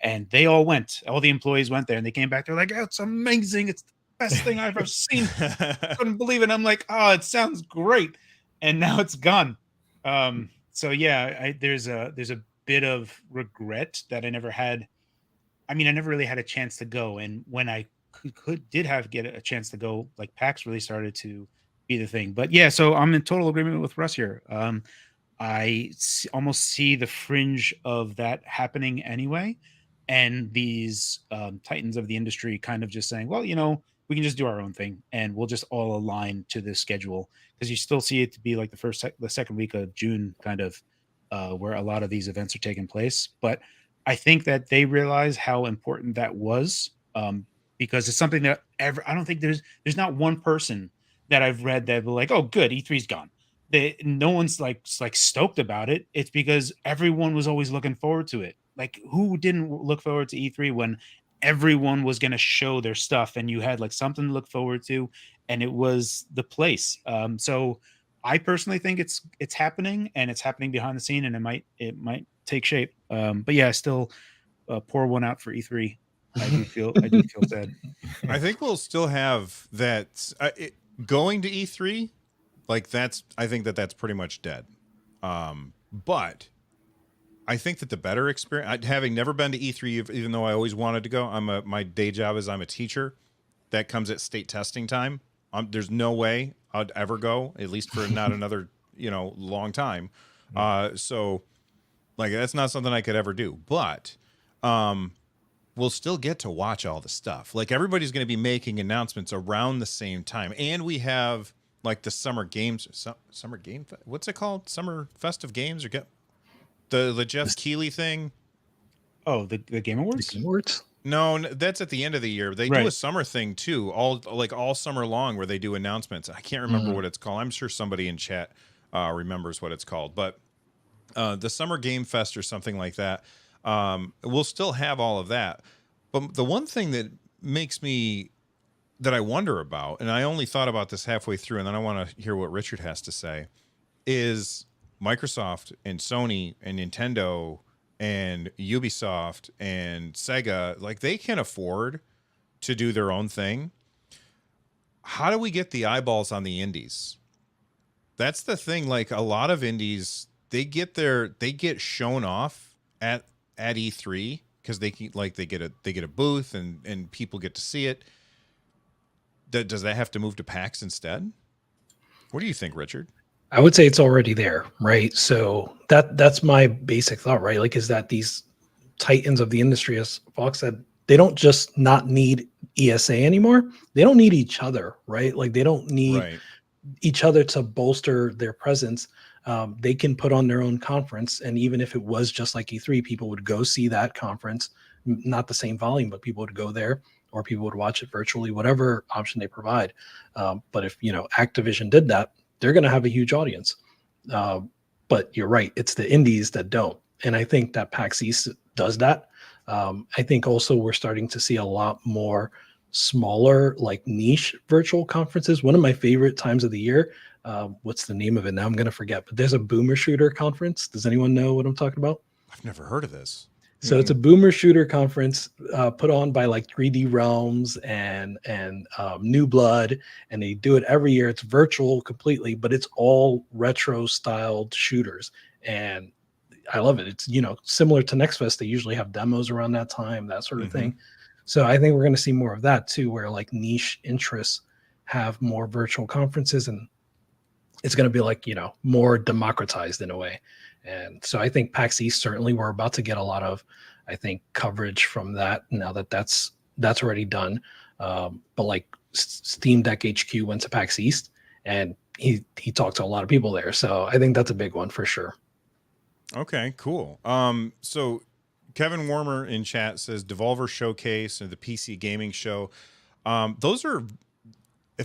And they all went. All the employees went there, and they came back. They're like, oh, "It's amazing! It's the best thing I've ever seen." Couldn't believe it. And I'm like, "Oh, it sounds great!" And now it's gone. So yeah, there's a bit of regret that I never had. I mean, I never really had a chance to go, and when I did get a chance to go, like PAX really started to be the thing. But yeah, so I'm in total agreement with Russ here. I almost see the fringe of that happening anyway, and these titans of the industry kind of just saying, well, you know, we can just do our own thing and we'll just all align to this schedule, because you still see it to be like the second week of June kind of where a lot of these events are taking place. But I think that they realize how important that was, because it's something that I don't think there's not one person that I've read that were like, oh, good, E3's gone. No one's like stoked about it. It's because everyone was always looking forward to it. Like, who didn't look forward to E3 when everyone was going to show their stuff and you had like something to look forward to, and it was the place. So I personally think it's happening, and it's happening behind the scene, and it might take shape. But yeah, still pour one out for E3. I do feel sad. I think we'll still have that. Going to E3, like I think that's pretty much dead. But I think that the better experience, having never been to E3, even though I always wanted to go, my day job is I'm a teacher. That comes at state testing time. There's no way I'd ever go, at least for not another, long time. So like, that's not something I could ever do, but, we'll still get to watch all the stuff. Like, everybody's going to be making announcements around the same time. And we have, like the summer games, summer game. What's it called? Summer festive games or get the Jeff Keighley thing. Oh, the Game The Awards. Game Awards? No, that's at the end of the year. They do a Right. summer thing too, all summer long, where they do announcements. I can't remember what it's called. I'm sure somebody in chat remembers what it's called, but the Summer Game Fest or something like that. We'll still have all of that, but the one thing that I wonder about, and I only thought about this halfway through, and then I want to hear what Richard has to say, is Microsoft and Sony and Nintendo and Ubisoft and Sega, like they can afford to do their own thing. How do we get the eyeballs on the indies? That's the thing. Like a lot of indies, they get shown off at E3 because they get a booth and people get to see it. Does that have to move to PAX instead? What do you think, Richard? I would say it's already there, right? So that's my basic thought, right? Like, is that these titans of the industry, as Fox said, they don't just not need ESA anymore. They don't need each other, right? Like they don't need each other to bolster their presence. They can put on their own conference, and even if it was just like E3, people would go see that conference, not the same volume, but people would go there, or people would watch it virtually, whatever option they provide. But if Activision did that, they're going to have a huge audience. But you're right, it's the indies that don't, and I think that PAX East does that. I think also we're starting to see a lot more smaller, like niche virtual conferences. One of my favorite times of the year, what's the name of it now? I'm going to forget, but there's a boomer shooter conference. Does anyone know what I'm talking about? I've never heard of this. So it's a boomer shooter conference put on by like 3D Realms and New Blood, and they do it every year. It's virtual completely, but it's all retro styled shooters, and I love it. It's similar to Next Fest. They usually have demos around that time, that sort of thing. So I think we're going to see more of that too, where like niche interests have more virtual conferences, and it's going to be like more democratized in a way. And so I think PAX East, certainly we're about to get a lot of, I think, coverage from that now that that's already done. But like Steam Deck HQ went to PAX East, and he talked to a lot of people there. So I think that's a big one for sure. Okay, cool. So Kevin Warmer in chat says Devolver Showcase and the PC Gaming Show. Those are,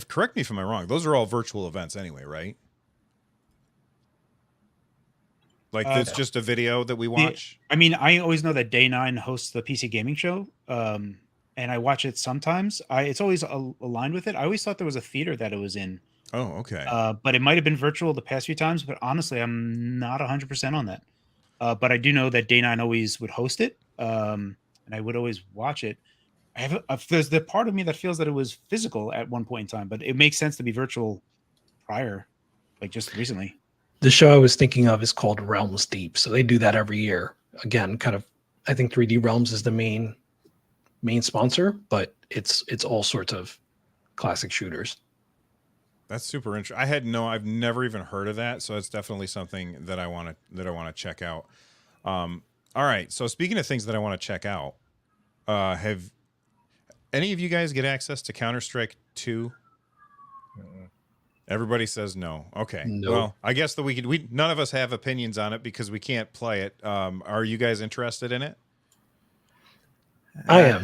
correct me if I'm wrong, those are all virtual events anyway, right? Like it's just a video that we watch. I always know that Day 9 hosts the PC Gaming Show, and I watch it sometimes. It's always aligned with it. I always thought there was a theater that it was in. Oh, okay. But it might have been virtual the past few times. But honestly, I'm not 100% on that. But I do know that Day 9 always would host it, and I would always watch it. There's the part of me that feels that it was physical at one point in time, but it makes sense to be virtual prior, like just recently. The show I was thinking of is called Realms Deep. So they do that every year. Again, kind of, I think 3D Realms is the main sponsor, but it's all sorts of classic shooters. That's super interesting. I've never even heard of that, so it's definitely something that I want to check out. All right. So speaking of things that I want to check out, have any of you guys get access to Counter-Strike 2? Everybody says no. Okay. No. Well, I guess that we none of us have opinions on it because we can't play it. Are you guys interested in it? I am.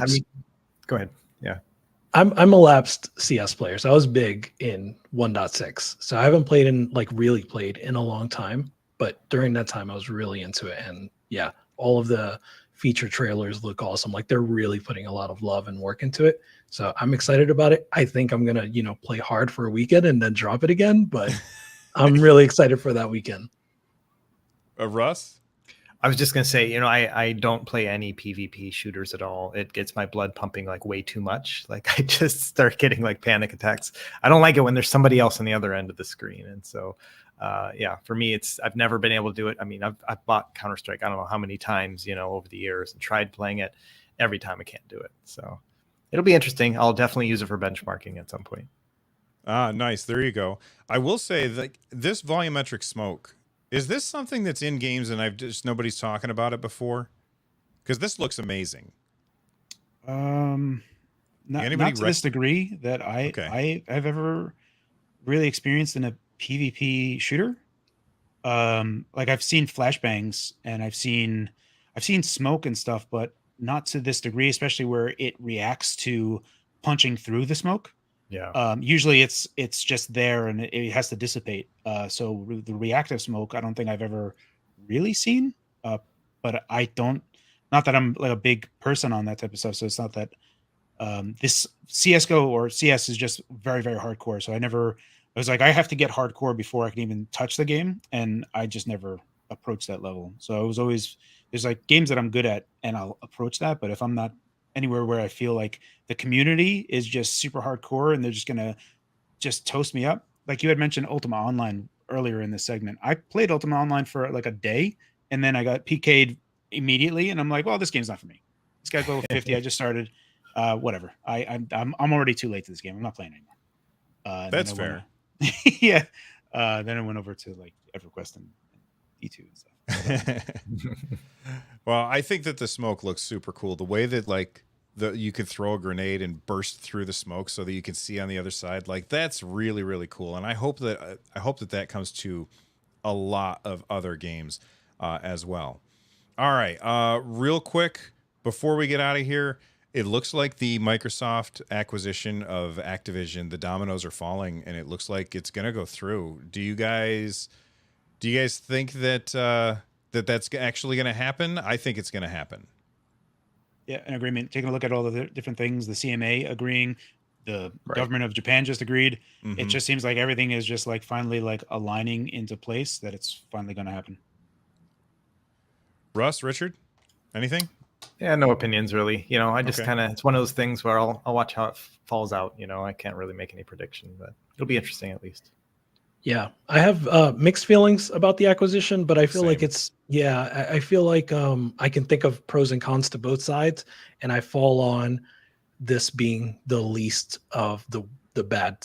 Go ahead. Yeah. I'm a lapsed CS player, so I was big in 1.6. So I haven't really played in a long time, but during that time I was really into it. And yeah, all of the feature trailers look awesome. Like they're really putting a lot of love and work into it. So I'm excited about it. I think I'm going to, play hard for a weekend and then drop it again, but I'm really excited for that weekend. Russ? I was just going to say, I don't play any PvP shooters at all. It gets my blood pumping like way too much. Like I just start getting like panic attacks. I don't like it when there's somebody else on the other end of the screen. And so, for me, I've never been able to do it. I mean, I've bought Counter-Strike, I don't know how many times, over the years, and tried playing it. Every time I can't do it. So it'll be interesting. I'll definitely use it for benchmarking at some point. Ah, nice. There you go. I will say that this volumetric smoke, is this something that's in games and nobody's talking about it before? Because this looks amazing. Not to this degree that I've ever really experienced in a PvP shooter. Like I've seen flashbangs and I've seen smoke and stuff, but not to this degree, especially where it reacts to punching through the smoke. Yeah. Usually it's just there and it has to dissipate. So the reactive smoke, I don't think I've ever really seen. But I don't, not that I'm like a big person on that type of stuff. So it's not that this CS:GO or CS is just very, very hardcore. So I was like, I have to get hardcore before I can even touch the game. And I just never approached that level. So it was always, there's like games that I'm good at and I'll approach that. But if I'm not anywhere where I feel like the community is just super hardcore and they're just going to just toast me up. Like you had mentioned Ultima Online earlier in this segment. I played Ultima Online for like a day and then I got PK'd immediately. And I'm like, well, this game's not for me. This guy's level 50. I just started. Whatever. I'm already too late to this game. I'm not playing anymore. That's fair. Yeah. Then I went over to like EverQuest and E2 and stuff. Well, I think that the smoke looks super cool. The way that like you could throw a grenade and burst through the smoke so that you can see on the other side, like that's really, really cool. And I hope that comes to a lot of other games as well. All right, real quick before we get out of here, it looks like the Microsoft acquisition of Activision, the dominoes are falling, and it looks like it's going to go through. Do you guys think that that's actually going to happen? I think it's going to happen. Yeah, an agreement. Taking a look at all the different things, the CMA agreeing, the government of Japan just agreed. Mm-hmm. It just seems like everything is just like finally like aligning into place, that it's finally going to happen. Russ, Richard, anything? Yeah, no opinions really. I just kind of, it's one of those things where I'll watch how it falls out. I can't really make any prediction, but it'll be interesting at least. Yeah, I have mixed feelings about the acquisition, but I feel like I feel like I can think of pros and cons to both sides, and I fall on this being the least of the bad,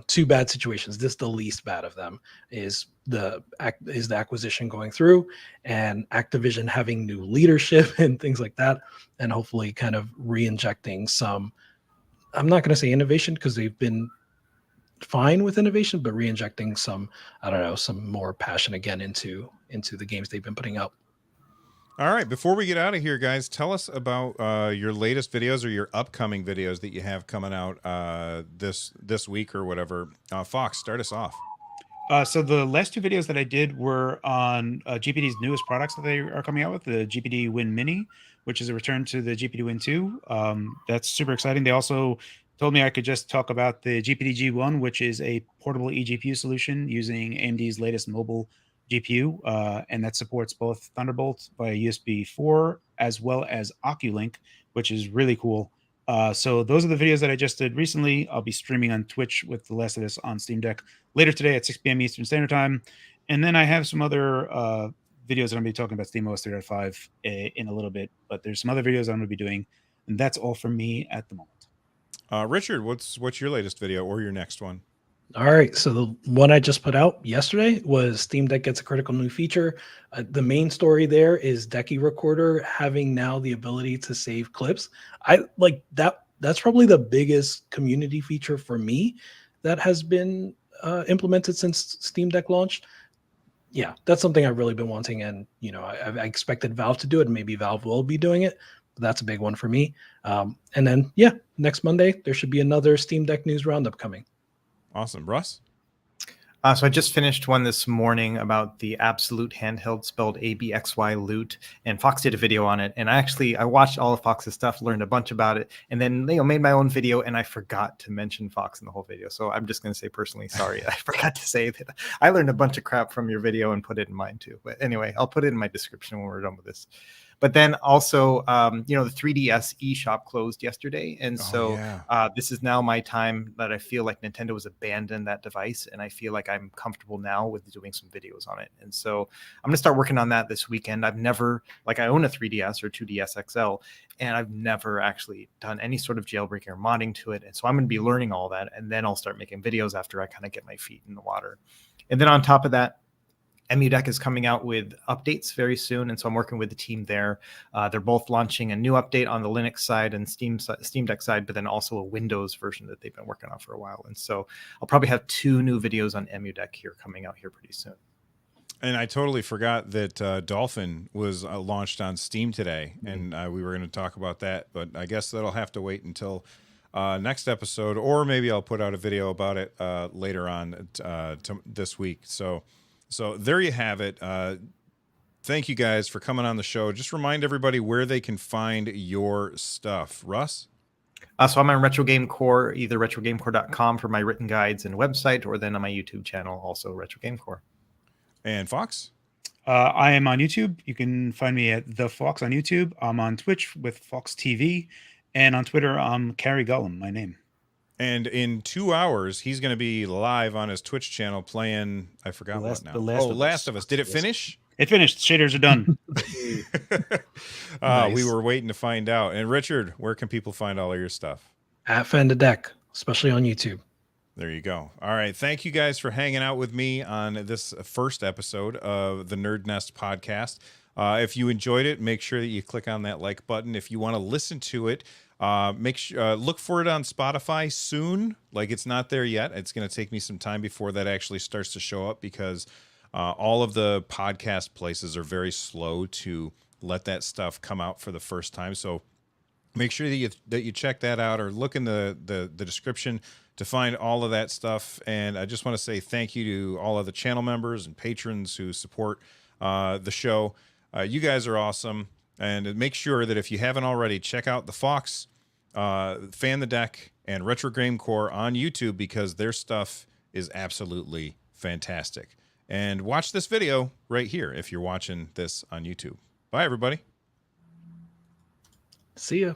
two bad situations. This the least bad of them is the acquisition going through and Activision having new leadership and things like that, and hopefully kind of re-injecting some, I'm not going to say innovation because they've been fine with innovation, but re-injecting some, I don't know, some more passion again into the games they've been putting out. All right, before we get out of here, guys, tell us about your latest videos or your upcoming videos that you have coming out this week or whatever. Fox, start us off. So the last two videos that I did were on GPD's newest products that they are coming out with, the GPD Win Mini, which is a return to the GPD Win 2. That's super exciting. They also told me I could just talk about the GPD G1, which is a portable eGPU solution using AMD's latest mobile GPU, and that supports both Thunderbolt via USB 4 as well as OcuLink, which is really cool. So those are the videos that I just did recently. I'll be streaming on Twitch with the last of this on Steam Deck later today at 6 p.m. Eastern Standard Time. And then I have some other videos that I'm going to be talking about SteamOS 3.5 in a little bit, but there's some other videos I'm going to be doing, and that's all from me at the moment. Richard, what's your latest video or your next one? All right, so the one I just put out yesterday was Steam Deck gets a critical new feature. The main story there is Decky Recorder having now the ability to save clips. I like that. That's probably the biggest community feature for me that has been implemented since Steam Deck launched. Yeah, that's something I've really been wanting, and I expected Valve to do it, and maybe Valve will be doing it. But that's a big one for me. And then next Monday there should be another Steam Deck news roundup coming. Awesome. Russ? So I just finished one this morning about the Absolute handheld, spelled ABXY Loot, and Fox did a video on it. And I watched all of Fox's stuff, learned a bunch about it, and then made my own video, and I forgot to mention Fox in the whole video. So I'm just going to say personally, sorry, I forgot to say that I learned a bunch of crap from your video and put it in mine too. But anyway, I'll put it in my description when we're done with this. But then also, the 3DS eShop closed yesterday. And this is now my time that I feel like Nintendo has abandoned that device. And I feel like I'm comfortable now with doing some videos on it. And so I'm going to start working on that this weekend. I've never, I own a 3DS or 2DS XL, and I've never actually done any sort of jailbreaking or modding to it. And so I'm going to be learning all that. And then I'll start making videos after I kind of get my feet in the water. And then on top of that, EmuDeck is coming out with updates very soon, and so I'm working with the team there. They're both launching a new update on the Linux side and Steam Deck side, but then also a Windows version that they've been working on for a while. And so I'll probably have 2 new videos on EmuDeck here coming out here pretty soon. And I totally forgot that Dolphin was launched on Steam today, and we were going to talk about that, but I guess that'll have to wait until next episode, or maybe I'll put out a video about it later on this week. So there you have it. Thank you guys for coming on the show. Just remind everybody where they can find your stuff. Russ? So I'm on Retro Game Core, either retrogamecore.com for my written guides and website, or then on my YouTube channel, also Retro Game Core. And Fox? I am on YouTube. You can find me at The Fox on YouTube. I'm on Twitch with Fox TV. And on Twitter, I'm Carrie Gullum, my name. And in 2 hours, he's going to be live on his Twitch channel playing, I forgot what now. Last of Us. Did it finish? It finished. Shaders are done. Nice. We were waiting to find out. And Richard, where can people find all of your stuff? At Fend a Deck, especially on YouTube. There you go. All right. Thank you guys for hanging out with me on this first episode of the Nerd Nest podcast. If you enjoyed it, make sure that you click on that like button. If you want to listen to it, look for it on Spotify soon. Like, it's not there yet. It's going to take me some time before that actually starts to show up, because all of the podcast places are very slow to let that stuff come out for the first time. So make sure that you check that out, or look in the description to find all of that stuff. And I just want to say thank you to all of the channel members and patrons who support the show. You guys are awesome. And make sure that if you haven't already, check out the Fox, Fan the Deck, and Retro Game Core on YouTube, because their stuff is absolutely fantastic. And watch this video right here if you're watching this on YouTube. Bye, everybody. See ya.